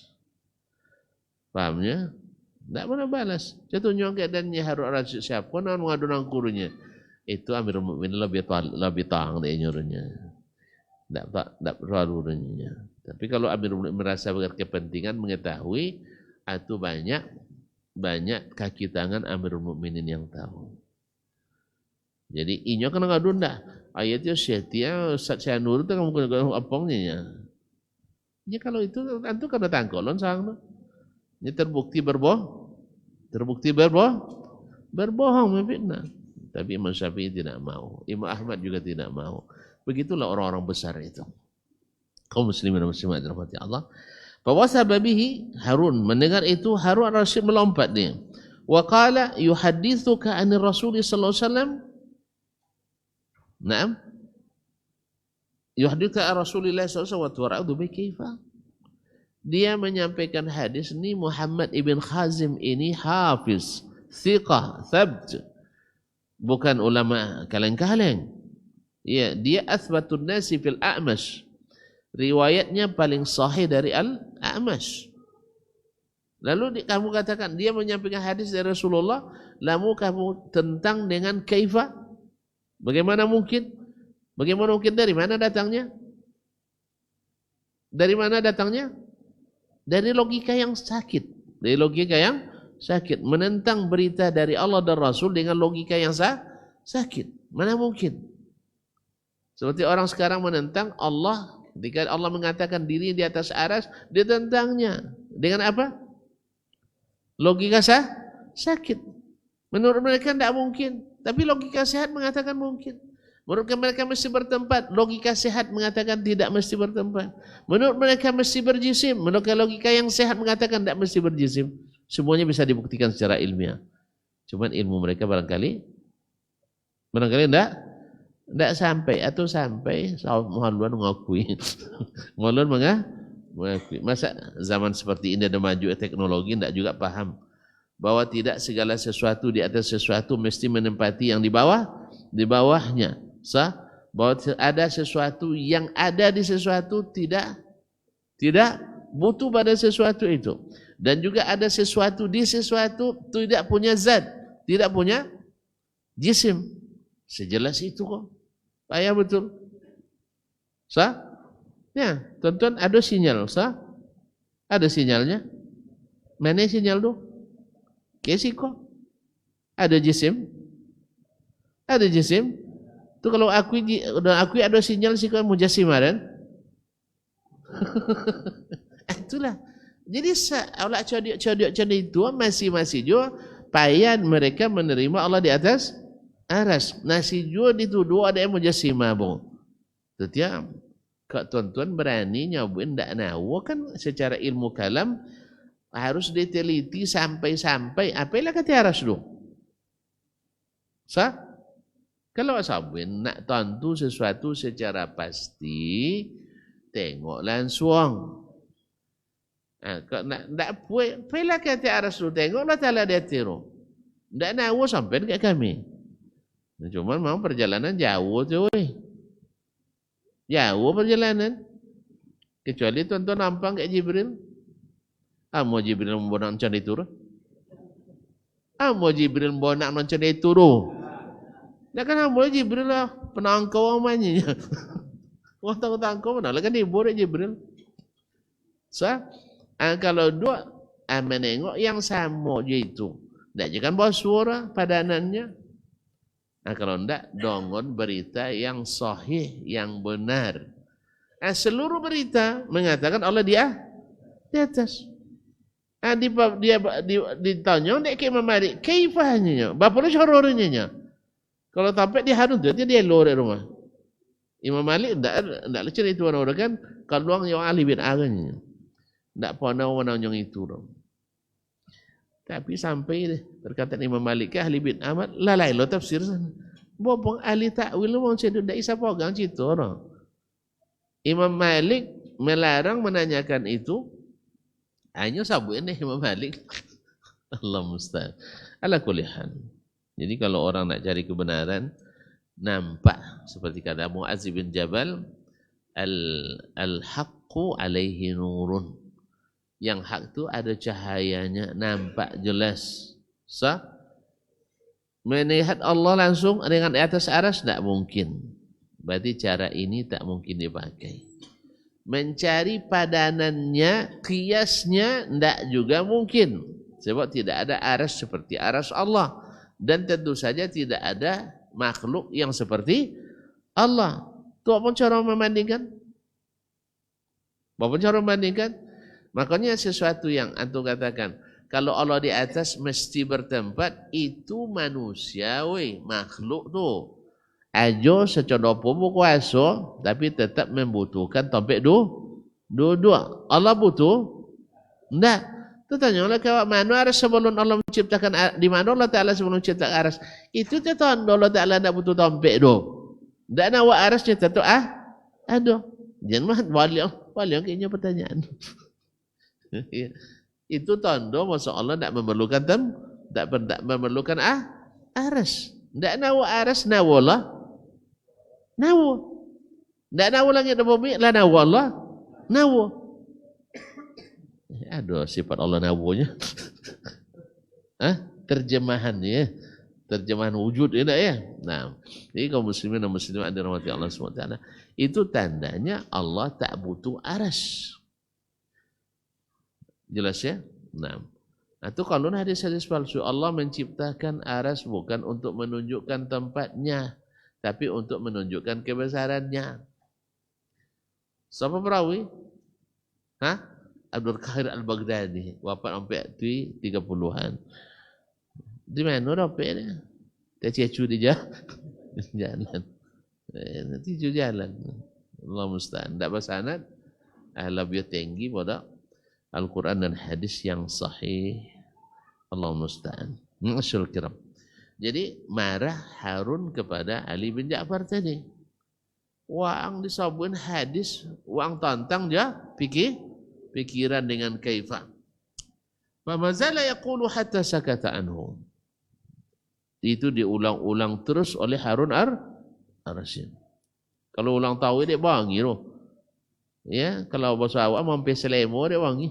Pahamnya? Tidak pernah balas. Jatuh nyongket dan Harun ar-Rasyid siapa nak mengadu nang gurunya. Itu Amirul Mukminin lebih tang dia nyuruhnya. Tidak perlu gurunya. Tapi kalau Amirul Mukminin merasa berkepentingan mengetahui, itu banyak kaki tangan Amirul Mukminin yang tahu. Jadi inyo kena ngadu ndak. Ayatnya setia saya nurut kamu kena apongnya. Ya kalau itu tentu kena tangkolon sang. Ini terbukti berbohong memfitnah. Tapi Imam Syafi'i tidak mau. Imam Ahmad juga tidak mau. Begitulah orang-orang besar itu. Kaum muslimin dan muslimat dirahmati Allah. Fawasaba bihi Harun, mendengar itu Harun ar-Rasyid melompat dia. Wa qala yuhaddithuka 'anil Rasul sallallahu alaihi wasallam. Naam. Yuhaddithuka 'an Rasulillah sallallahu alaihi wasallam wa kaifa. Dia menyampaikan hadis ini Muhammad ibn Khazim ini hafiz, thiqah, thabt. Bukan ulama kaleng-kaleng. Ya, dia athbatun nasi fil A'mash. Riwayatnya paling sahih dari Al-A'mash. Lalu kamu katakan dia menyampaikan hadis dari Rasulullah, lalu kamu tentang dengan kaifa? Bagaimana mungkin? Bagaimana mungkin, dari mana datangnya? Dari mana datangnya? Dari logika yang sakit. Dari logika yang sakit. Menentang berita dari Allah dan Rasul dengan logika yang sakit. Mana mungkin? Seperti orang sekarang menentang Allah. Ketika Allah mengatakan diri di atas aras, dia tentangnya. Dengan apa? Logika sakit. Menurut mereka tidak mungkin. Tapi logika sehat mengatakan mungkin. Menurut mereka mesti bertempat. Logika sehat mengatakan tidak mesti bertempat. Menurut mereka mesti berjisim. Menurut logika yang sehat mengatakan tidak mesti berjisim. Semuanya bisa dibuktikan secara ilmiah. Cuman ilmu mereka barangkali tidak sampai atau sampai maluan mengakui. Maluan mengakui. Masa zaman seperti ini ada maju teknologi tidak juga paham bahwa tidak segala sesuatu di atas sesuatu mesti menempati yang di bawahnya. Bahwa ada sesuatu yang ada di sesuatu tidak butuh pada sesuatu itu. Dan juga ada sesuatu di sesuatu tidak punya zat, tidak punya jisim. Sejelas itu kok. Payah betul. Ya, tonton ada sinyal, ada sinyalnya. Mana sinyal tu? Kesiko. Ada jisim. Ada jisim. Tu kalau aku ada sinyal sih kan mujassimah kan? Itulah. Jadi Allah codok itu masih juga payah mereka menerima Allah di atas aras. Nasi juga dituduh ada yang mujassimah bang. Setiap kak tuan-tuan berani nyobain tak nawa kan secara ilmu kalam harus diteliti sampai apalah kata aras dulu. Kalau sabun nak tentu sesuatu secara pasti tengok langsung. Kalau nak apalah kata aras dulu tengoklah tala dia tiru. Tak nawa sampai dekat kami. Cuma memang perjalanan jauh tu. Jauh perjalanan. Kecuali tuan-tuan nampak kayak Jibril. Amo Jibril membonak macam itu. Amo Jibril membonak macam itu. Dah kan amo Jibril lah penangkau amanya. Wah tahu-tahu mana lah kan ibu Jibril. So, kalau dua menengok yang sama je itu. Tak je kan bawa suara padanannya. Kalau tidak, dongon berita yang sahih, yang benar. Seluruh berita mengatakan Allah di atas. Dia ditanya, dia ke Imam Malik, kaifahnya? Bapa lu syarornya? Kalau sampai dia harus dia lore rumah. Imam Malik tidak cerita itu orang kan, kalau yang ahli bid'ahnya. Tak pernah orang yang itu. Tapi sampai berkata Imam Malik ke ahli bid'ah amat, lalai lo tafsir sana. Bopong ahli takwil lo mau cedok tak isa pegang cerita orang. Imam Malik melarang menanyakan itu. Hanya sabuin deh Imam Malik. Allah musta'an. Ala kulli hal. Jadi kalau orang nak cari kebenaran, nampak seperti kata Mu'adz bin Jabal, al-haqqu alaihi nurun. Yang hak tu ada cahayanya, nampak jelas. Melihat Allah langsung dengan di atas aras tak mungkin. Berarti cara ini tak mungkin dipakai. Mencari padanannya, kiasnya tak juga mungkin. Sebab tidak ada aras seperti aras Allah. Dan tentu saja tidak ada makhluk yang seperti Allah. Tu apa cara membandingkan? Apa cara membandingkan? Makanya sesuatu yang antum katakan, kalau Allah di atas mesti bertempat, itu manusia, makhluk tu. Ajo secodo pun kuasa, tapi tetap membutuhkan tempat dua. Allah butuh? Tidak. Tu tanyalah kau mana aras sebelum Allah menciptakan, di mana Allah Ta'ala sebelum menciptakan aras. Itu tanda Allah Ta'ala tidak butuh tempat tu. Tak nak buat arasnya tentu ada. Jangan balik kayaknya pertanyaan. Itu tanda masa Allah tak memerlukan tak memerlukan aras. Tak nawa aras nawalah. Nawa. Tak nawa langit dan bumi lah nawa Allah. Nawa. Ada sifat Allah nawanya. Terjemahannya, terjemahan wujud ya. Nah, jadi kaum muslimin dan muslimat dirahmati Allah SWT, itu tandanya Allah tak butuh aras. Jelas ya? Nah, itu kalau hadis-hadis palsu, Allah menciptakan aras bukan untuk menunjukkan tempatnya, tapi untuk menunjukkan kebesarannya. Siapa perawi? Abdul Qahir Al-Baghdadi, wafat sampai 30-an. Di mana dapatnya? Tak cecu di jalan. Nanti jalan. Allah musta'an. Tak bersanad, lebih tinggi pada Al-Quran dan hadis yang sahih. Allah musta'an. Masyaallah kiram. Jadi marah Harun kepada Ali bin Ja'far tadi. Wang disabuin hadis, wang tantang dia pikiran dengan kaifa. Famazala yaqulu hatta sakata anhu. Itu diulang-ulang terus oleh Harun ar-Rasyid. Kalau ulang tahu dia bangi roh. Ya, kalau bahasa awak mampu selemo dia wangi.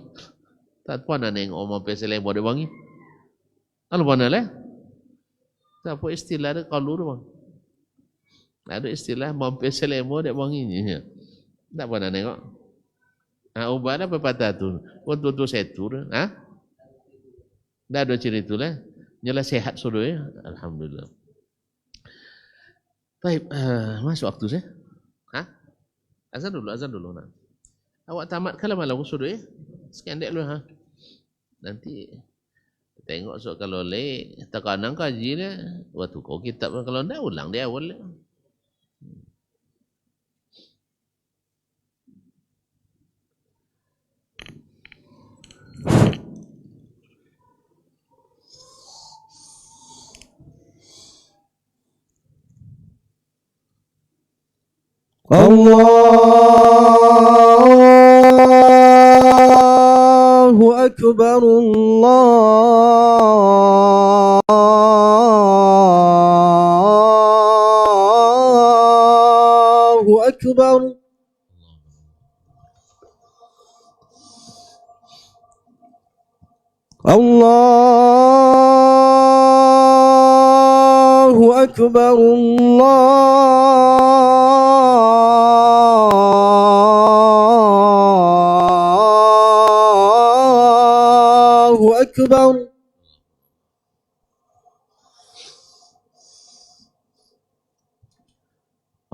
Tak pernah nengok mampu selemo dia wangi. Kalau mana lah? Tak apa istilah dia kalau dia bang. Ada istilah mampu selemo dia wanginya. Tak pernah nengok. Ubah apa patah tu? Untuk tu setur. Dah ada cerita lah. Nyala sehat sudah ya. Alhamdulillah. Baik, masuk waktu saya. Azan dulu nak. Awak tamat kalau malam sudah ya. Sekian dek dulu Nanti tengok kalau tekanan kaji dia, waktu kau kitab kalau ndak ulang dia awal. Allahu Akbar, Allahu Akbar. الله أكبر الله أكبر.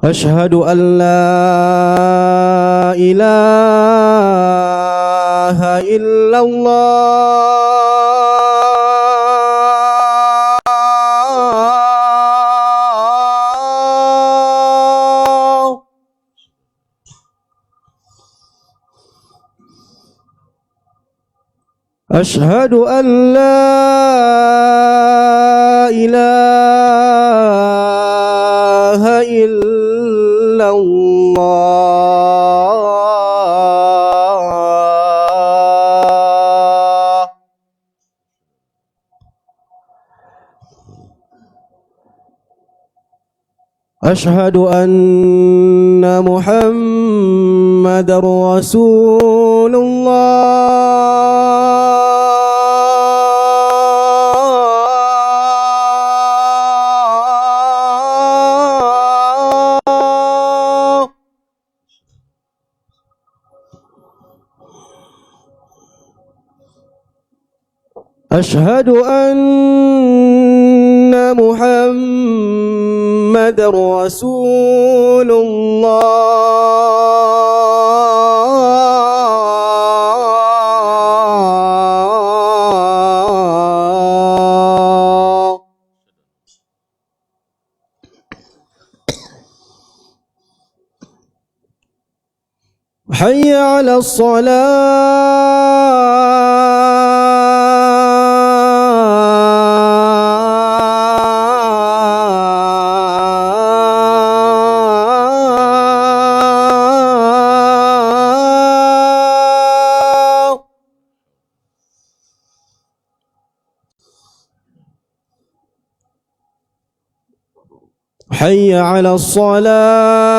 أشهد أن لا إله إلا الله. أشهد أن لا إله إلا الله. أشهد أن محمد رسول الله. أشهد أن محمد رسول الله. حي على الصلاة. حي على الصلاة.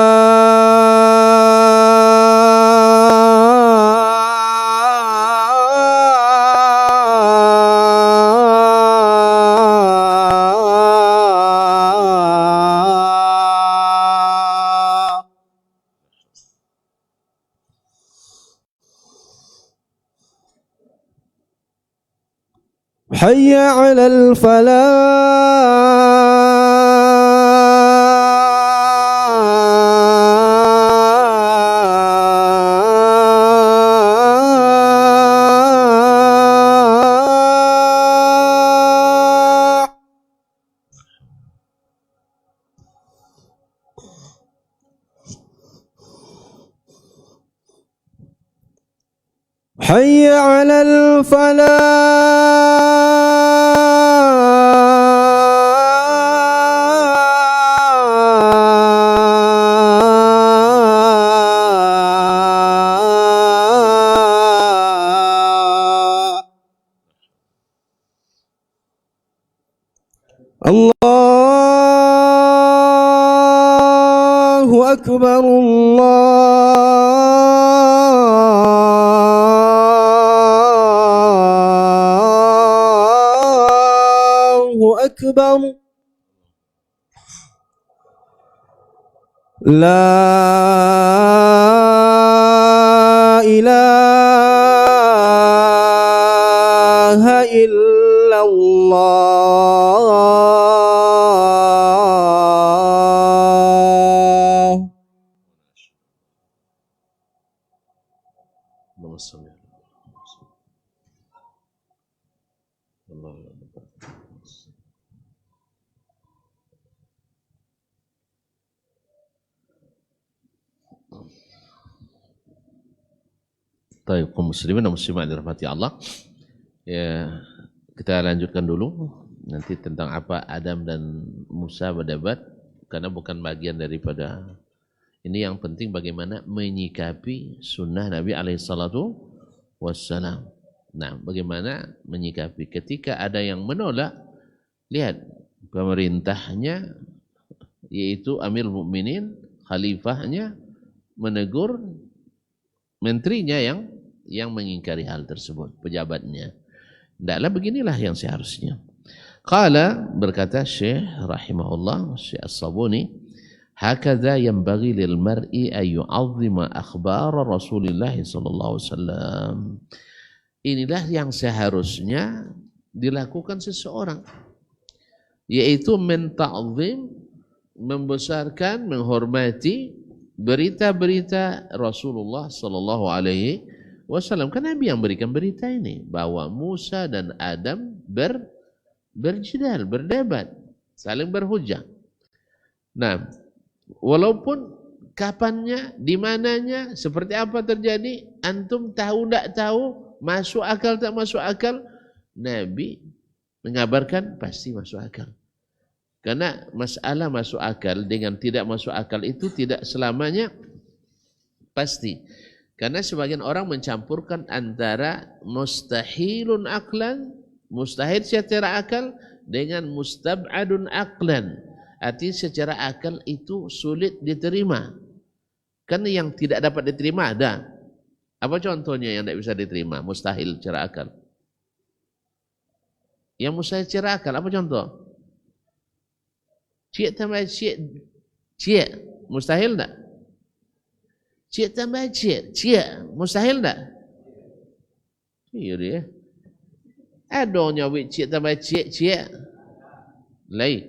حي على الفلاح. حي على الفلاح. الله أكبر الله أكبر. لا إله إلا الله. اللهم صل على محمد. Baik, kaum muslimin dan muslimat dirahmati Allah. Ya, kita lanjutkan dulu nanti tentang apa Adam dan Musa berdebat, karena bukan bagian daripada ini. Yang penting bagaimana menyikapi sunnah Nabi alaihissalatu wassalam. Nah, bagaimana menyikapi ketika ada yang menolak? Lihat, pemerintahnya yaitu Amir Mukminin, khalifahnya menegur menterinya yang mengingkari hal tersebut, pejabatnya. Tidaklah beginilah yang seharusnya. Qala, berkata Syekh rahimahullah, Syekh As-Sabuni, hakadha yanbaghi lil mar'i an yu'azzima akhbar Rasulullah sallallahu alaihi wasallam. Inilah yang seharusnya dilakukan seseorang, yaitu menta'zim, membesarkan, menghormati berita-berita Rasulullah sallallahu alaihi wasallam. Kan Nabi yang berikan berita ini bahwa Musa dan Adam berjidal, berdebat, saling berhujah. Nah, walaupun kapannya, di mananya, seperti apa terjadi, antum tahu tak tahu, masuk akal tak masuk akal, Nabi mengabarkan pasti masuk akal. Karena masalah masuk akal dengan tidak masuk akal itu tidak selamanya pasti. Karena sebagian orang mencampurkan antara mustahilun aqlan, mustahil secara akal, dengan mustab'adun aqlan. Artinya secara akal itu sulit diterima. Kan yang tidak dapat diterima ada. Apa contohnya yang tidak bisa diterima? Mustahil secara akal. Yang mustahil secara akal, apa contoh? Cik tambah cik, mustahil tak? Cik tambah cik, mustahil tak? Iya dia. Ada nyawik cik tambah cik, lain.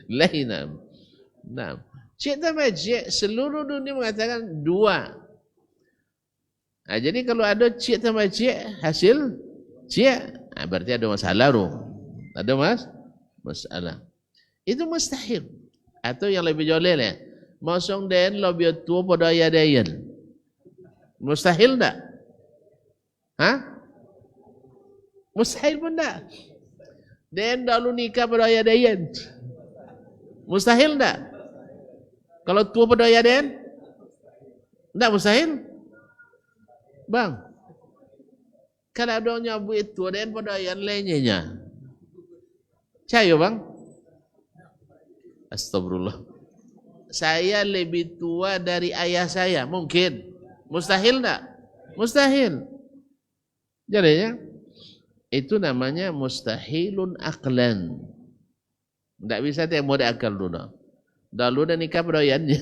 Lain nam. Cik tambah cik, seluruh dunia mengatakan dua. Nah, jadi kalau ada cik tambah cik, hasil cik, berarti ada masalah tu. Ada masalah. Itu mustahil. Atau yang lebih jolel ya, mosong den lebih tua pada ayah dayan. Mustahil tak? Hah? Mustahil pun tak? Den dahulu nikah pada ayah dayan. Mustahil tak? Kalau tua pada ayah dayan? Tak mustahil? Bang, kalau ada nyabut tua dayan pada ayah lainnya, cayo bang? Astagfirullah. Saya lebih tua dari ayah saya, mungkin. Mustahil tak? Mustahil. Jadinya itu namanya mustahilun aqlan. Tak bisa dia mode akal dulu. Dahulu dah nikah beroyannya.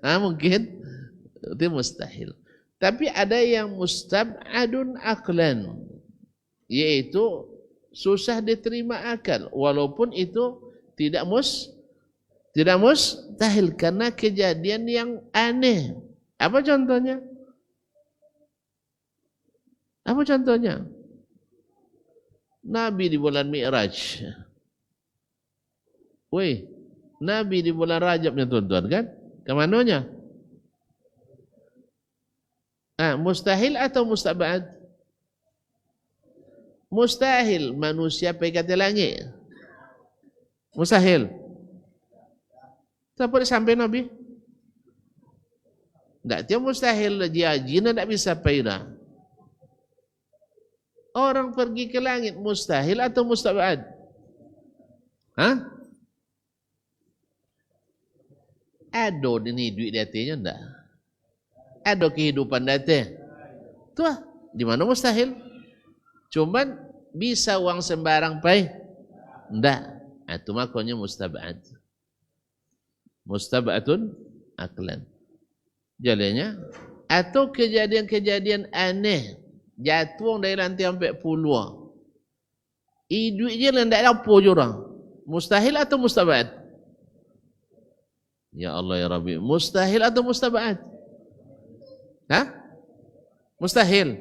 Mungkin itu mustahil. Tapi ada yang mustab'adun aqlan, yaitu susah diterima akal, walaupun itu tidak mustahil karena kejadian yang aneh. Apa contohnya? Apa contohnya? Nabi di bulan Mi'raj. Woi, Nabi di bulan Rajabnya tuan-tuan kan? Kemananya? Mustahil atau mustab'ad? Mustahil manusia pergi ke langit. Mustahil. Tak boleh sampai Nabi. Tak dia mustahil dia jin tak bisa pergi dah. Orang pergi ke langit mustahil atau mustab'ad? Ada ini duit datanya enggak? Ada kehidupan datang. Tu di mana mustahil? Cuman bisa uang sembarang pai? Enggak. Itu makanya mustab'ad. Mustab'atun aqlan. Jalannya atau kejadian-kejadian aneh jatuh dari lantai sampai puluh. Duit je lah tak ada apa je orang. Mustahil atau mustab'ad? Ya Allah ya Rabbi, mustahil atau mustab'ad? Mustahil.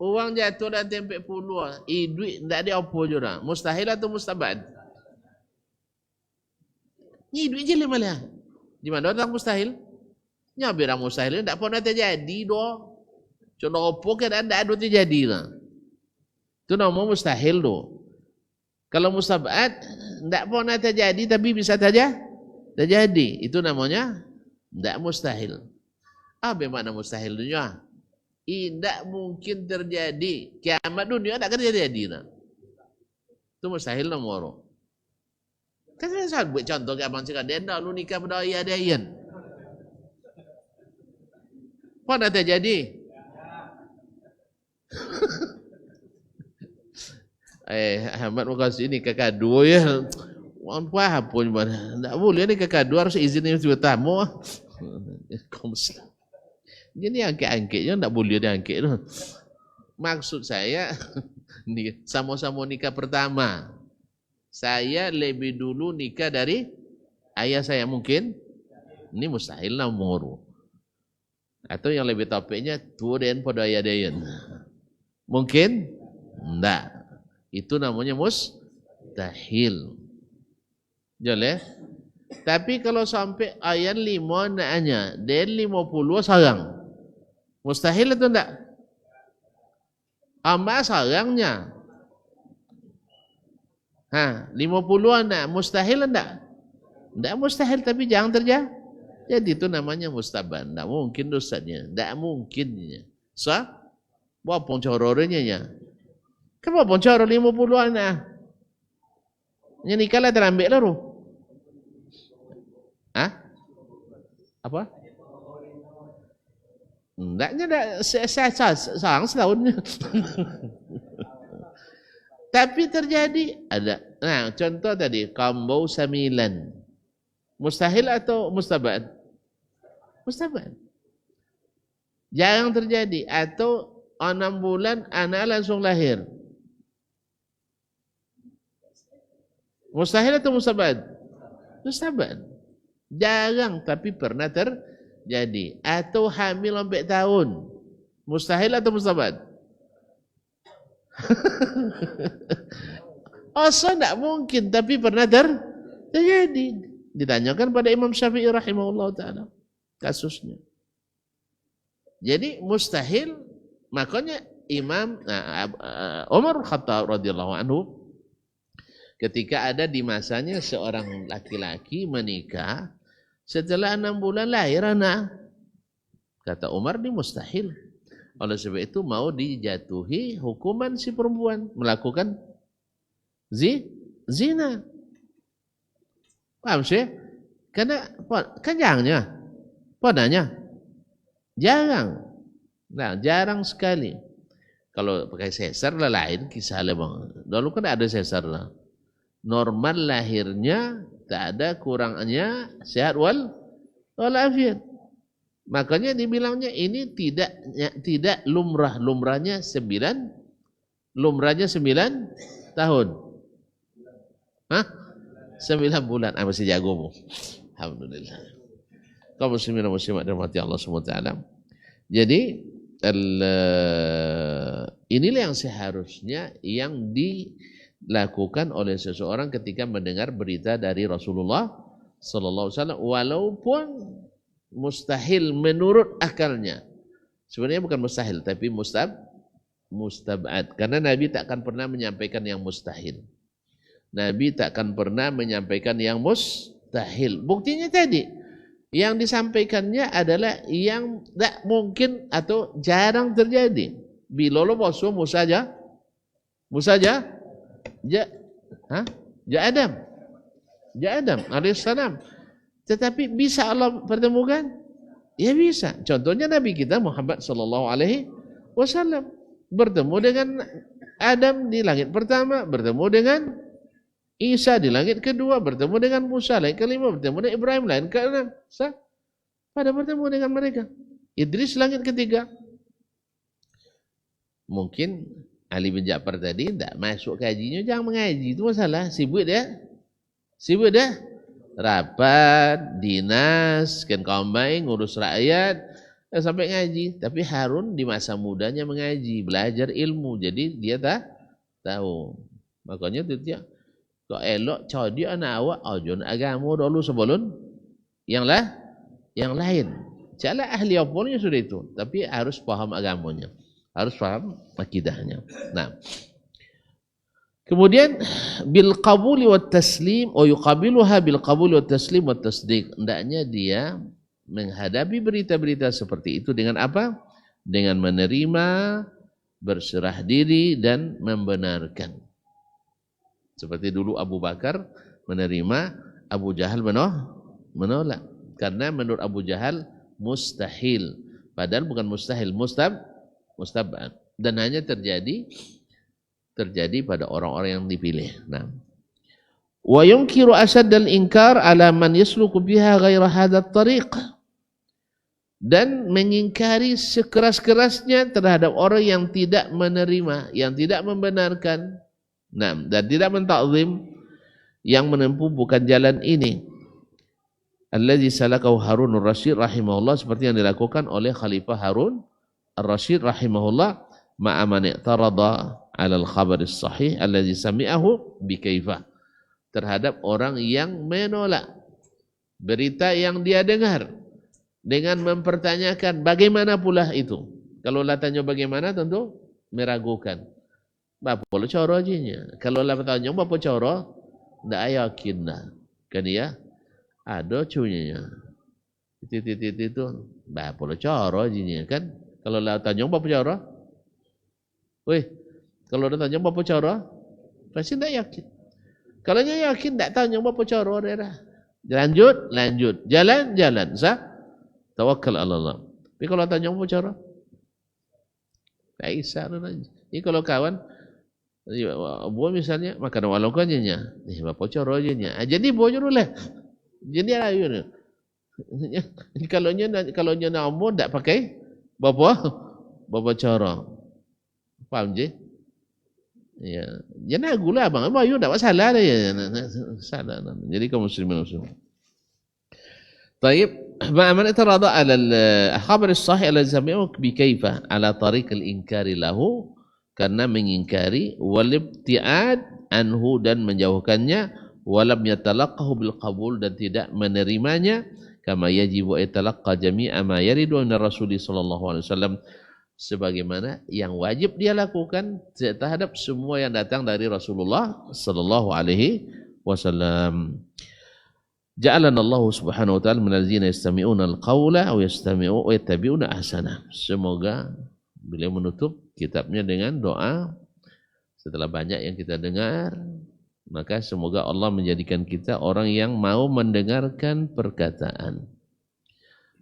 Uang jatuh dan tempe puluh, duit tak ada apa je dah. Mustahil atau mustab'ad? Ni duit je malah. Di mana orang mustahil? Nya biar mustahil tak pernah terjadi doh. Contoh apa keadaan tak ada terjadi lah. Itu nama mustahil doh. Kalau mustab'ad tak pernah terjadi tapi bisa saja terjadi. Itu namanya tak mustahil. Bagaimana mustahil dunia? Tidak mungkin terjadi. Kiamat dunia tak akan terjadi. Itu mustahil nomor. Kan saya buat contoh ke abang cakap, dia nak lu nikah pada ayah dayan. Apa nak terjadi? Ahmad Muqasid ini kakak dua ya. Apa pun mana. Tak boleh ni kakak dua harus izin yang tamu. Kaum Islam. Jadi angkat-angkatnya tak boleh dia angkat tu. Maksud saya sama-sama nikah pertama. Saya lebih dulu nikah dari ayah saya mungkin. Ini mustahil lah umur. Atau yang lebih topiknya tua dan pada ayah dia. Mungkin? Enggak. Itu namanya mustahil. Boleh? Tapi kalau sampai ayat 5 naknya dan 50 sarang. Mustahil atau enggak? Amba sarangnya. 50 anak mustahil enggak? Enggak mustahil tapi jangan terjadi. Jadi itu namanya mustaban. Enggak mungkin dosanya. Enggak mungkinnya. So, buat poncorornya ya. Kenapa poncor 50 anak? Yang nikah lah terambil lah tu. Hah? Apa? Enggaknya dah sarang setahunnya. Tapi terjadi ada. Nah, contoh tadi kambau 9. Mustahil atau mustabad? Mustabad. Jarang terjadi atau 6 bulan anak langsung lahir. Mustahil atau mustabad? Mustabad. Jarang tapi pernah terjadi. Atau hamil sampai tahun. Mustahil atau mustabad? Asa tak mungkin tapi pernah terjadi. Ditanyakan pada Imam Syafi'i rahimahullah ta'ala kasusnya. Jadi mustahil, makanya Imam Umar Khattab radhiyallahu anhu ketika ada di masanya seorang laki-laki menikah setelah 6 bulan lahir anak. Kata Umar ini mustahil. Oleh sebab itu mau dijatuhi hukuman si perempuan melakukan zina. Paham sih? Karena kan jarangnya. Padanya jarang. Nah, jarang sekali. Kalau pakai sesar lah lain kisah lah bang. Dulu kan ada sesar lah. Normal lahirnya tak ada kurangnya sehat walafiat. Makanya dibilangnya ini tidak lumrah. Lumrahnya 9 tahun. Hah? 9 bulan. Masih jagomu. Alhamdulillah. Kaum muslimin dan muslimat dirahmati Allah SWT. Jadi inilah yang seharusnya yang dilakukan oleh seseorang ketika mendengar berita dari Rasulullah sallallahu alaihi wasallam, walaupun mustahil menurut akalnya. Sebenarnya bukan mustahil tapi mustabad, karena Nabi tak akan pernah menyampaikan yang mustahil. Nabi tak akan pernah menyampaikan yang mustahil. Buktinya tadi yang disampaikannya adalah yang tak mungkin atau jarang terjadi. Bila lo boswa Musa aja Adam alaihissalam. Tetapi bisa Allah pertemukan? Ya bisa. Contohnya Nabi kita Muhammad sallallahu alaihi wasallam bertemu dengan Adam di langit pertama, bertemu dengan Isa di langit kedua, bertemu dengan Musa langit kelima, bertemu dengan Ibrahim langit keenam. Pada bertemu dengan mereka. Idris langit ketiga. Mungkin Ali bin Ja'far tadi tak masuk kajinya, jangan mengaji, itu masalah. Sibuk dia. Rapat, dinas, combine, ngurus rakyat, sampai ngaji. Tapi Harun di masa mudanya mengaji, belajar ilmu, jadi dia tak tahu. Makanya itu dia. Kau elok codi anak awak ajon agama dulu sebelum yang lain. Caklah ahli apanya sudah itu, tapi harus paham agamanya, harus paham akidahnya. Nah, kemudian bil qabuli wat taslim atau yuqabiluha bil qabuli wat taslim wat tasdiq. Hendaknya dia menghadapi berita-berita seperti itu dengan apa? Dengan menerima, berserah diri dan membenarkan. Seperti dulu Abu Bakar menerima, Abu Jahal menolak. Karena menurut Abu Jahal mustahil. Padahal bukan mustahil, mustabad. Dan hanya terjadi terjadi pada orang-orang yang dipilih. Nah, wa yunkiru asyaddal inkar ala man yasluku biha ghaira hadzal tariq, dan mengingkari sekeras-kerasnya terhadap orang yang tidak menerima, yang tidak membenarkan, nah, dan tidak mentakzim, yang menempuh bukan jalan ini. Allazi salakahu Harun ar-Rasyid rahimahullah, seperti yang dilakukan oleh Khalifah Harun ar-Rasyid rahimahullah, ma'a man i'tarada 'ala al-khabar as-sahih allazi sami'ahu bi kaifah, terhadap orang yang menolak berita yang dia dengar dengan mempertanyakan bagaimana pula itu. Kalau lah tanya bagaimana, tentu meragukan. Bapa lo cara aja. Kalau lah tanya bapa cara, ndak yakin dah. Kan ya? Ada cunya. Titit itu bapa lo cara aja kan. Kalau lah tanya bapa cara, weh, kalau dia tanya bapa cara, pasti ndak yakin. Kalau dia yakin ndak tanya bapa cara dah. Lanjut, jalan, sah. Tawakkal ala Allah. Tapi kalau tanya apa cara? Tak isah aja. Ini kalau kawan, buat misalnya, makan walaupkannya, apa cara aja nya. Jadi buat dulu lah. Jadi ayo ni. Kalau nya nak umur, tak pakai bapa cara. Faham je? Ya, jangan gula abang. Abang you tak masalah dah ya. Salah. Jadi kaum muslimin. طيب مع من اعترض على الخبر الصحيح الذي سمعه بكيف على طريق الإنكار له, karena mengingkari, walibtiad anhu, dan menjauhkannya, walam yatalaqahu bil qabul, dan tidak menerimanya, kama yajibu yatalaqqa jami'a ma yaridu min Rasul sallallahu alaihi wasallam, sebagaimana yang wajib dia lakukan terhadap semua yang datang dari Rasulullah sallallahu alaihi wasallam. Ja'alana Allah subhanahu wa ta'ala minallazina yastami'una al-qawla wa yastami'u wa yattabi'una ahsana. Semoga beliau menutup kitabnya dengan doa, setelah banyak yang kita dengar, maka semoga Allah menjadikan kita orang yang mau mendengarkan perkataan,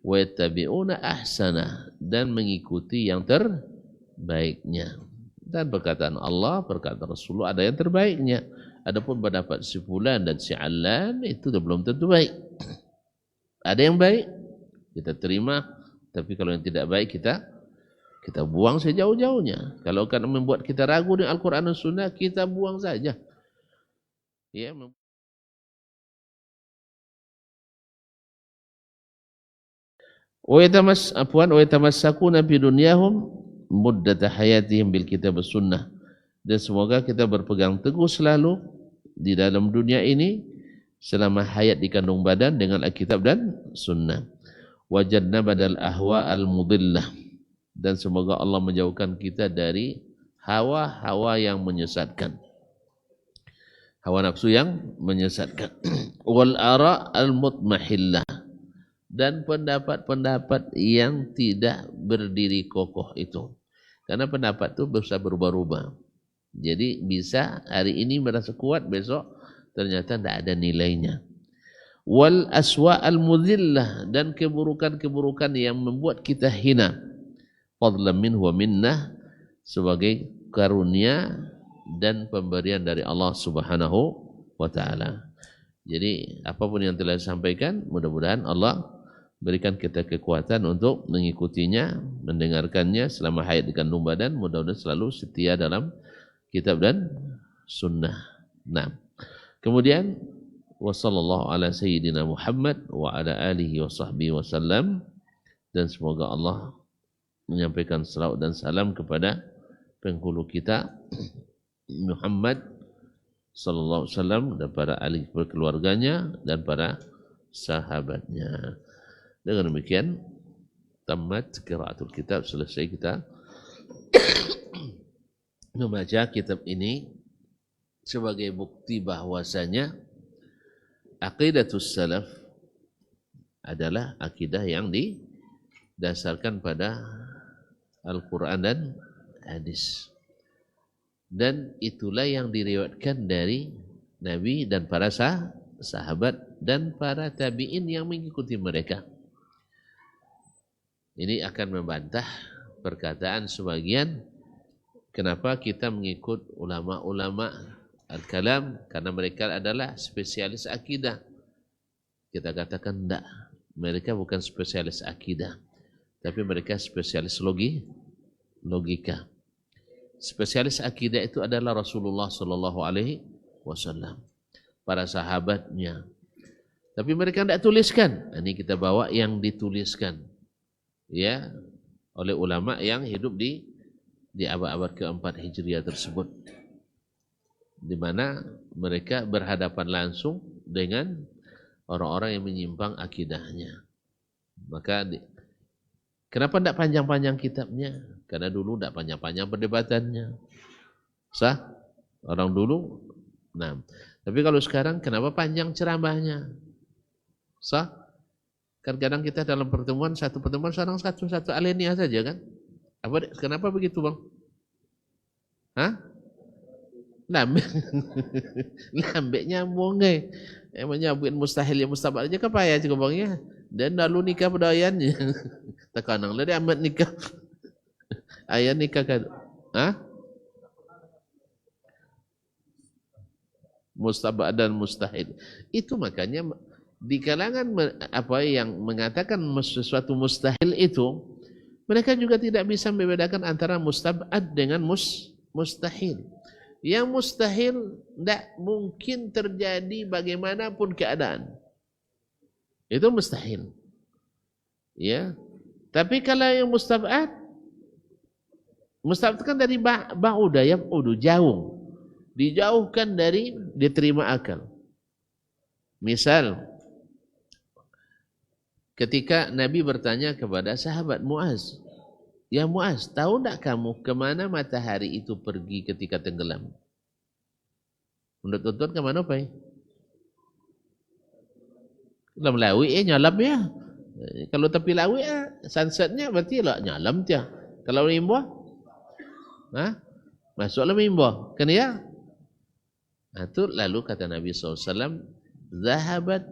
wa yattabi'una ahsana, dan mengikuti yang terbaiknya. Dan perkataan Allah, perkataan Rasulullah ada yang terbaiknya. Adapun pendapat si fulan dan si alan itu dah belum tentu baik. Ada yang baik kita terima, tapi kalau yang tidak baik kita buang sejauh-jauhnya. Kalau akan membuat kita ragu dengan Al-Quran dan Sunnah, kita buang saja. Ya. Wa yatamassakuna bi dunyahum muddata hayatihim bil kitab was sunnah. Dan semoga kita berpegang teguh selalu di dalam dunia ini selama hayat dikandung badan dengan Alkitab dan Sunnah. Wajadna badal ahwa al-mudillah, dan semoga Allah menjauhkan kita dari hawa-hawa yang menyesatkan, hawa nafsu yang menyesatkan. Wal ara al-mutmahillah, dan pendapat-pendapat yang tidak berdiri kokoh itu. Karena pendapat itu bisa berubah-ubah. Jadi bisa hari ini merasa kuat, besok ternyata tidak ada nilainya. Wal aswa al-mudhillah, dan keburukan-keburukan yang membuat kita hina. Fadlan minhu wa minnah, sebagai karunia dan pemberian dari Allah Subhanahu wa taala. Jadi apapun yang telah disampaikan, mudah-mudahan Allah berikan kita kekuatan untuk mengikutinya, mendengarkannya selama hayat di kandung badan. Mudah-mudahan selalu setia dalam kitab dan sunnah. Nah, kemudian wassallallahu ala sayyidina Muhammad wa ala alihi wa sahbihi wasallam, dan semoga Allah menyampaikan salawat dan salam kepada penghulu kita Muhammad sallallahu alaihi wasallam, dan para ahli keluarganya dan para sahabatnya. Dengan demikian tamat qiraatul kitab, selesai kita membaca kitab ini sebagai bukti bahwasanya aqidatus salaf adalah akidah yang didasarkan pada Al-Quran dan hadis, dan itulah yang diriwayatkan dari Nabi dan para sahabat dan para tabi'in yang mengikuti mereka. Ini akan membantah perkataan sebagian Kenapa kita mengikut ulama-ulama al-kalam? Karena mereka adalah spesialis akidah. Kita katakan tidak. Mereka bukan spesialis akidah. Tapi mereka spesialis logika. Spesialis akidah itu adalah Rasulullah SAW. Para sahabatnya. Tapi mereka tidak tuliskan. Ini kita bawa yang dituliskan. Ya, oleh ulama yang hidup di abad-abad keempat Hijriah tersebut, di mana mereka berhadapan langsung dengan orang-orang yang menyimpang akidahnya. Maka kenapa tidak panjang-panjang kitabnya? Karena dulu tidak panjang-panjang perdebatannya. Sah? Orang dulu. Nah, tapi kalau sekarang kenapa panjang ceramahnya? Sah? Kadang-kadang kita dalam pertemuan, satu pertemuan sekarang satu alinea saja kan? Kenapa begitu bang? Hah? Lambek nyambung ke? Emangnya buat mustahil yang mustabak aja ke payah juga bang ya? Dan lalu nikah pedayannya. Tekanang lah dia amat nikah. Ayah nikah kan? Hah? Mustabak dan mustahil. Itu makanya di kalangan apa yang mengatakan sesuatu mustahil itu, mereka juga tidak bisa membedakan antara mustabad dengan mustahil. Yang mustahil tidak mungkin terjadi bagaimanapun keadaan. Itu mustahil. Ya. Tapi kalau yang mustabad kan dari ba'uda, yab'udu, jauh. Dijauhkan dari diterima akal. Misal, ketika Nabi bertanya kepada sahabat Muaz, "Ya Muaz, tahu tak kamu kemana matahari itu pergi ketika tenggelam?" Menurut tuan kemana Pak? Dalam lawi nyalam ya. Kalau tepi lawi sunsetnya berarti lah nyalam dia. Kalau limbah, masuklah limbah. Kan ya? Itu lalu kata Nabi SAW, "Zahabat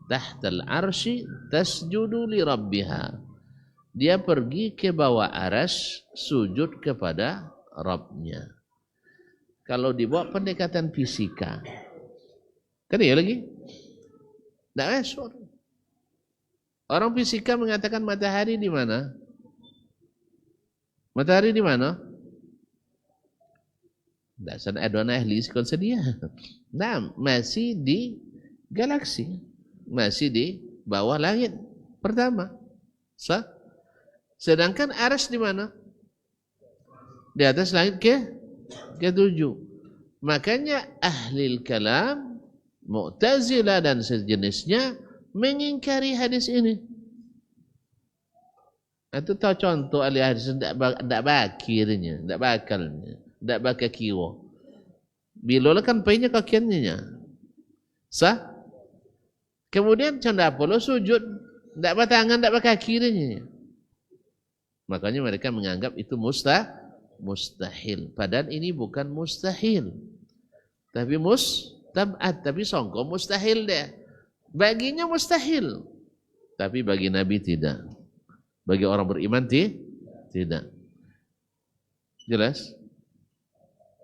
tahtal arsy tasjudu li rabbiha." Dia pergi ke bawah arsy sujud kepada Rabbnya. Kalau dibawa pendekatan fisika, kan ya lagi? Tidak masuk. Orang fisika mengatakan matahari di mana? Matahari di mana? Dasar adon ahli sekon sedia. Nah, masih di galaksi, masih di bawah langit pertama. Sedangkan arsy di mana? Di atas langit ke-7. Makanya ahli kalam, Mu'tazilah dan sejenisnya mengingkari hadis ini. Itu tahu contoh ahli hadis tidak bakirnya, tidak bakalnya. Tak pakai kiwa. Bila kan paynya kakiannya. Sah? Kemudian canda apa lo sujud, tak pakai tangan, tak pakai kirinya. Makanya mereka menganggap itu mustahil. Padahal ini bukan mustahil. Tapi mustabad, tapi songko mustahil dia. Baginya mustahil. Tapi bagi Nabi tidak. Bagi orang beriman tidak. Jelas?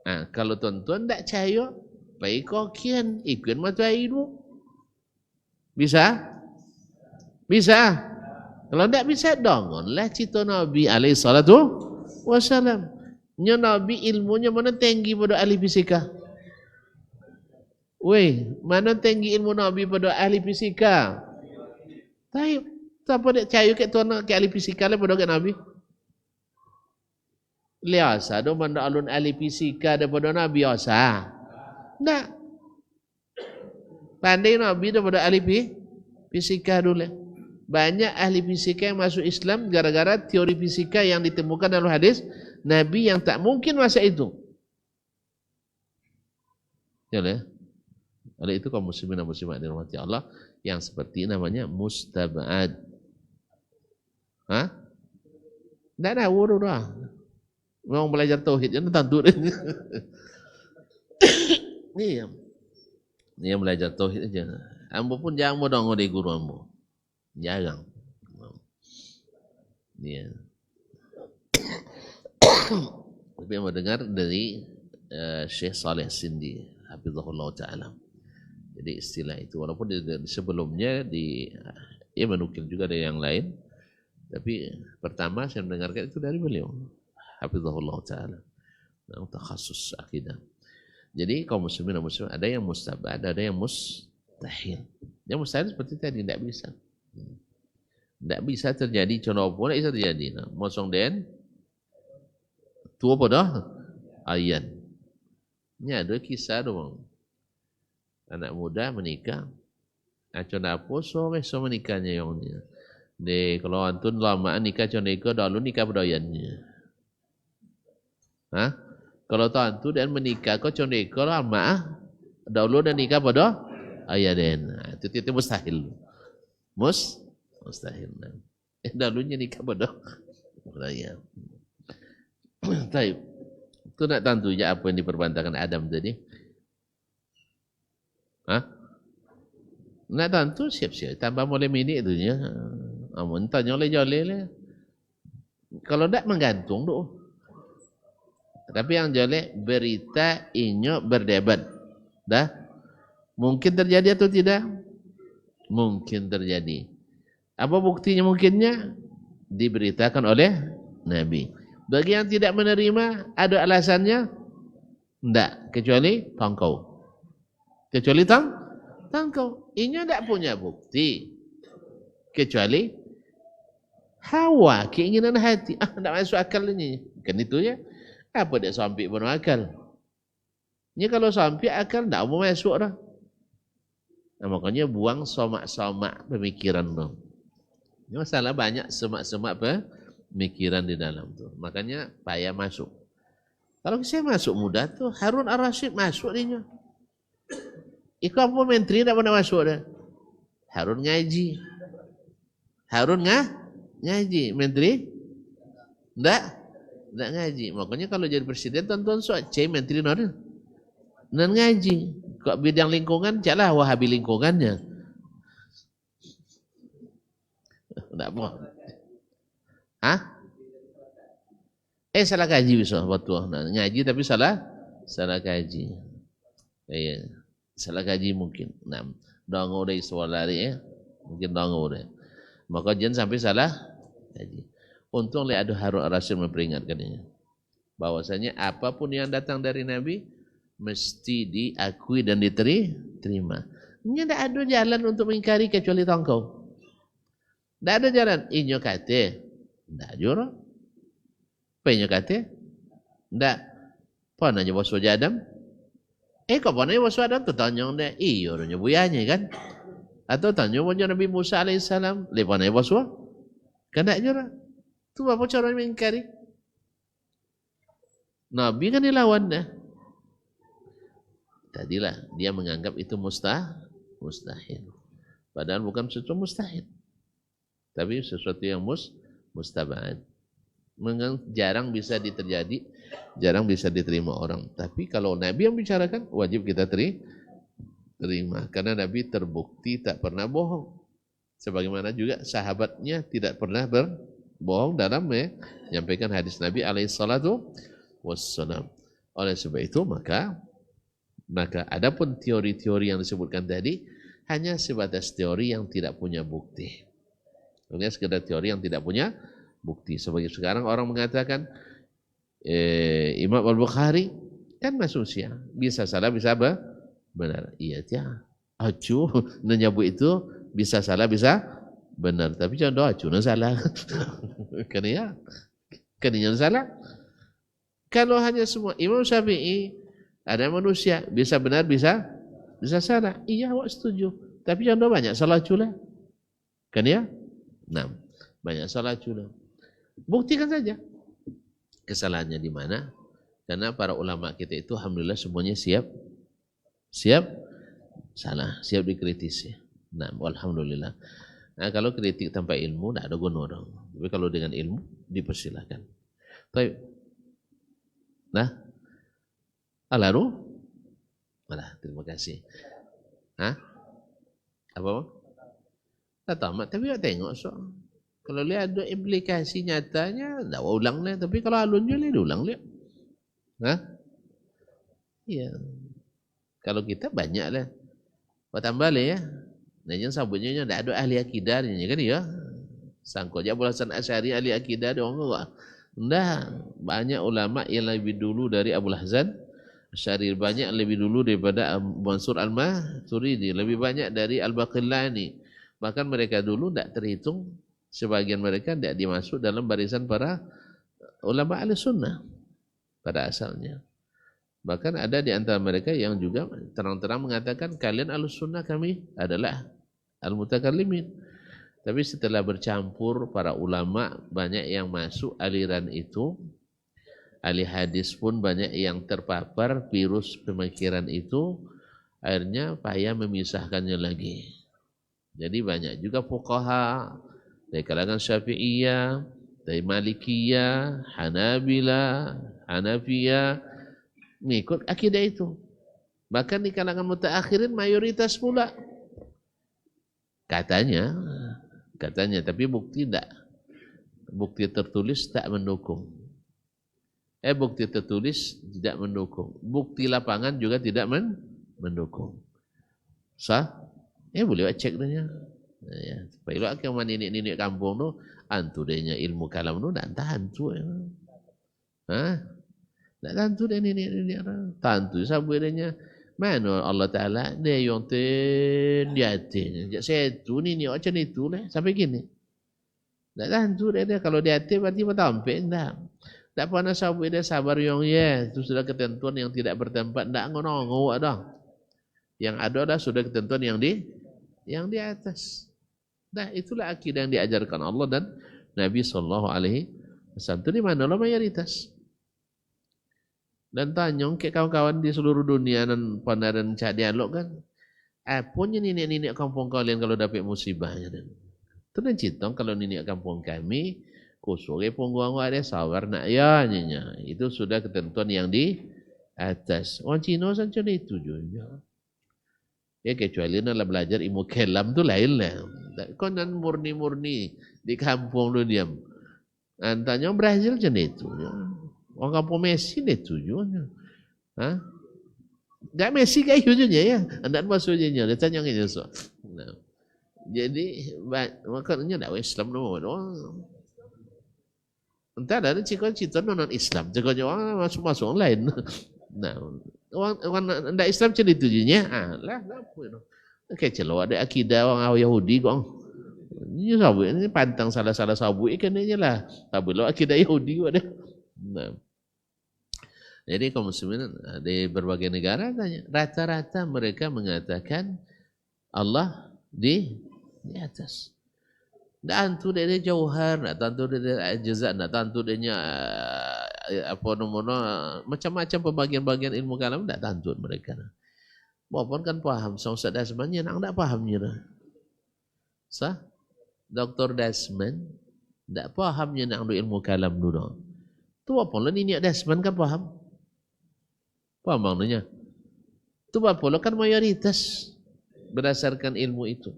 Nah, kalau tuan-tuan tak percaya, baik kokian, ikut matahari dulu. Bisa? Bisa? Kalau tak bisa, dongonlah cerita Nabi SAW. Nya Nabi ilmunya mana tinggi pada ahli fisika? Weh, mana tinggi ilmu Nabi pada ahli fisika? Tapi, siapa tak percaya ke tuan ke ahli fisika lah pada ke Nabi? Liasa do manda alun ahli fisika daripada Nabi biasa. Tak. Pandai Nabi daripada ahli fisika dulu. Banyak ahli fisika yang masuk Islam gara-gara teori fisika yang ditemukan dalam hadis Nabi yang tak mungkin masa itu. Ya. Oleh itu kaum muslimin dan muslimat dirahmati Allah, yang seperti namanya mustabad. Tak ada urut dah. Mau belajar tauhid jangan tentu ni yang belajar tauhid aja. Ambo pun jangan mau dong dari guru ambo. Jarang. Dia. Tapi yang mendengar dari Syekh Saleh Sindi, hafizahullah taala. Jadi istilah itu walaupun sebelumnya ia menukil juga dari yang lain, tapi pertama saya mendengarkan itu dari beliau, hafizahullah taala. Takhasus akidah. Jadi kaum muslimin dan muslimat ada yang mustabad, ada yang mustahil. Yang mustahil seperti tadi tidak bisa. Tidak bisa terjadi, contoh pun tidak bisa terjadi. Mosong den tua pada ayan. Ini ada kisah dong. Anak muda menikah. Contoh apa so menikahnya yang ni. De kalau antun lama nikah contoh ikut dahulu nikah pada ayannya. Hah? Kalau tuan tu dan menikah kau contoh ikut lama dahulu dan nikah pada ayah den. Itu mustahil. Mustahil. Dahulunya nikah pada ayah. Baik. Itu nak tentu je apa yang diperbantahkan Adam tadi. Hah? Nak tentu siap-siap. Tambah mulai minit tu je. Amun tanya oleh-oleh lah. Kalau tak menggantung tu. Tapi yang jolek berita inyo berdebat. Dah? Mungkin terjadi atau tidak? Mungkin terjadi. Apa buktinya mungkinnya? Diberitakan oleh Nabi. Bagi yang tidak menerima, ada alasannya? Tidak, kecuali tangkau. Kecuali tangkau. Ini tidak punya bukti. Kecuali hawa, keinginan hati. Tidak masuk akal ini. Kan itu ya. Apa dia sampai penuh akal? Ini kalau sampai akal, tidak mau masuk dah. Nah, makanya buang somak-somak pemikiran tu. Ini masalah banyak semak-semak pemikiran di dalam tu. Makanya payah masuk. Kalau saya masuk mudah tu, Harun Ar-Rasyid masuk dia. Ikut apa menteri tak pernah masuk dah. Harun ngaji. Harun ngaji. Menteri? Tak ngaji. Makanya kalau jadi presiden, tuan-tuan soal cek menteri non ngaji. Kok bidang lingkungan, caklah Wahabi lingkungannya. Tak apa. Hah? Salah kaji bisa betul. Nah, ngaji tapi salah kaji. Salah kaji mungkin. Nah, dongo dari soal lari mungkin dongo deh. Maka jangan sampai salah kaji. Untung ada Harun Ar-Rasyid memperingatkannya. Bahwasanya apapun yang datang dari Nabi mesti diakui dan diterima. Ini tidak ada jalan untuk mengingkari kecuali tangkau. Tidak ada jalan. Inyo kate. Tidak juro. Apa inyo kate? Tidak. Apa nanya bos Adam? Kok apa nanya bos Adam? Tu tanya dia. Iyo orangnya buyanya kan? Atau tanya Nabi Musa alaihissalam. Lepas nanya bos kan tidak juro. Itu apa cara mengingkari? Nabi kan dilawan dah. Tadilah dia menganggap itu mustahil. Padahal bukan sesuatu mustahil. Tapi sesuatu yang mustabad. Jarang bisa terjadi, jarang bisa diterima orang. Tapi kalau Nabi yang bicarakan, wajib kita terima. Karena Nabi terbukti tak pernah bohong. Sebagaimana juga sahabatnya tidak pernah berbohong dalam menyampaikan hadis Nabi alaihissalatu wassalam. Oleh sebab itu maka adapun teori-teori yang disebutkan tadi hanya sebatas teori yang tidak punya bukti. Hanya sekedar teori yang tidak punya bukti. Sebagai sekarang orang mengatakan Imam Al-Bukhari kan manusia, bisa salah bisa benar. Iya dia. Acu menyebut itu bisa salah bisa benar. Tapi contoh acu salah. Kenapa salah? Kalau hanya semua Imam Syafi'i ada manusia bisa benar bisa salah. Iya awak setuju. Tapi contoh banyak salah cula. Kan ya? Nah, banyak salah cula. Buktikan saja kesalahannya di mana. Karena para ulama kita itu alhamdulillah semuanya siap salah, siap dikritisi. Nah, alhamdulillah. Nah, kalau kritik tanpa ilmu tidak ada guna dong. Tapi kalau dengan ilmu dipersilakan. Baik. Nah, lalu, terima kasih. Hah? Apa? Tak tamat, tapi tak tengok so. Kalau lihat ada implikasi nyatanya, tak ulang lah. Tapi kalau alun je, dia ulang dia. Hah? Iya. Kalau kita banyak lah. Kau tambah lah ya. Nah, yang sabutnya tidak ada ahli akidah ni kan ya. Sangkut je Abu Hasan Asy'ari ahli akidah dia orang enggak. Enggak, banyak ulama yang lebih dulu dari Abu Hasan Asy'ari, banyak lebih dulu daripada Mansur Al-Maturidi, lebih banyak dari Al-Baqillani. Bahkan mereka dulu tidak terhitung, sebagian mereka tidak dimasuk dalam barisan para ulama Ahlussunnah pada asalnya. Bahkan ada di antara mereka yang juga terang-terang mengatakan kalian Ahlussunnah, kami adalah Al-Mutakallimin. Tapi setelah bercampur para ulama, banyak yang masuk aliran itu. Ahli hadis pun banyak yang terpapar virus pemikiran itu. Akhirnya payah memisahkannya lagi. Jadi banyak juga fuqaha dari kalangan Syafi'iyah, dari Malikiyah, Hanabilah, Hanafiyah mengikut akidah itu. Bahkan di kalangan mutaakhirin mayoritas pula. Katanya, tapi bukti tidak. Bukti tertulis tak mendukung. Bukti tertulis tidak mendukung. Bukti lapangan juga tidak mendukung. Sah? Boleh cek dia. Ya, supaya lo akan nenek-nenek kampung tu, antu dia ilmu kalam tu tak tahan tu. Hah? Tak tahan tu dia nenek-nenek. Tahan tu sabut dia. Mana Allah Ta'ala dia yang dia hati. Saya tu ni macam itu lah. Sampai gini. Tak tahan tu dia. Kalau dia hati berarti bertampik. Tak pernah sabut dia sabar yang ya. Itu sudah ketentuan yang tidak bertempat. Tak ngonong dah. Yang ada dah sudah ketentuan yang di atas. Nah, itulah akidah yang diajarkan Allah dan Nabi SAW. Itu di mana lah mayoritas. Dan tanya ke kawan-kawan di seluruh dunia dan pandaran cak dialog kan. Apanya nenek-nenek kampung kalian kalau dapat musibahnya dan. Itu dan citong kalau nenek kampung kami kusuri pungguang ada sawar nak ya nya. Itu sudah ketentuan yang di atas. Orang Cina saja itu juga. Ya kecuali nak belajar ilmu kalam tu lain lah. Kau nan murni-murni di kampung lu diam. Antanya Brazil macam itu. Orang kampung Messi dia tujuannya. Hah? Tak Messi kayak tujuannya ya. Anda maksudnya dia tanya ngene so. Nah. Jadi makanya dakwah Islam no. Entah ada cita-cita non Islam. Cakapnya orang masuk lain. Nah, orang ndak Islam macam itu tujuannya. Lah apa itu? Kayak celo ada akidah orang Yahudi kong. Ini sabu ini pantang salah-salah sabu ikan ini lah. Sabu lo akidah Yahudi ada. Nah. Jadi kaum muslimin di berbagai negara tanya, rata-rata mereka mengatakan Allah di atas. Ndak antu dia jauhar, ndak tantu dia ajza, ndak tantu dia apa nomor macam-macam pembagian-bagian ilmu kalam ndak tantu mereka. Walaupun kan paham Ustaz Dasman yang ndak pahamnya dah. Sah? Dr. Dasman ndak pahamnya nak ilmu kalam dulu. Tu apa lah ni Dasman kan paham? Paham maknanya? Tu apa lah kan mayoritas berdasarkan ilmu itu.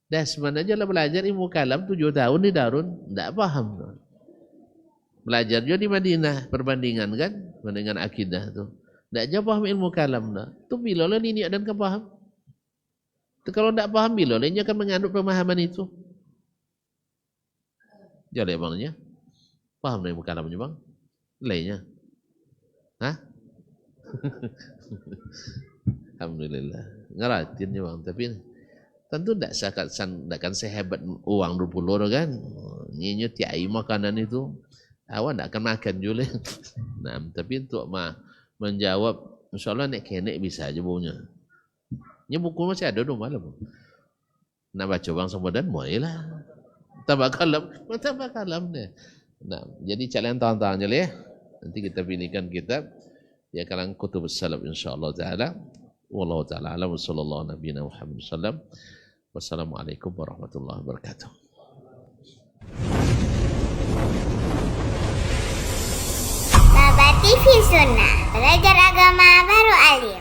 Dasman aja lah belajar ilmu kalam 7 tahun di Darun, tak paham. Belajar juga di Madinah, perbandingan kan, perbandingan akidah tu. Tak jauh paham ilmu kalam dah. Tu bila lah ni dan kau paham. Tu kalau tak paham bila lah, dia akan mengandung pemahaman itu. Jadi bangnya, paham ilmu kalamnya bang? Lainnya, hah? Alhamdulillah, ngeratinnya bang, tapi tentu tidak akan sehebat uang 20 kan. Nyinya tiai makanan itu. Awak tidak akan makan juga. Nah, tapi untuk menjawab, insyaAllah nek kenek bisa aja baunya. Ini buku masih ada dong malam. Nak baca bang Samudran, bolehlah. Tambah kalam deh. Nah, jadi kalian tahan-tahan aja ya. Nanti kita pilihkan kitab. Ya kalangan kutub salaf insyaAllah ta'ala. Wallahu ta'ala alam wa sallallahu nabiyina Muhammad sallam. Wassalamualaikum warahmatullahi wabarakatuh. Baba TV Sunnah, belajar agama baru alim.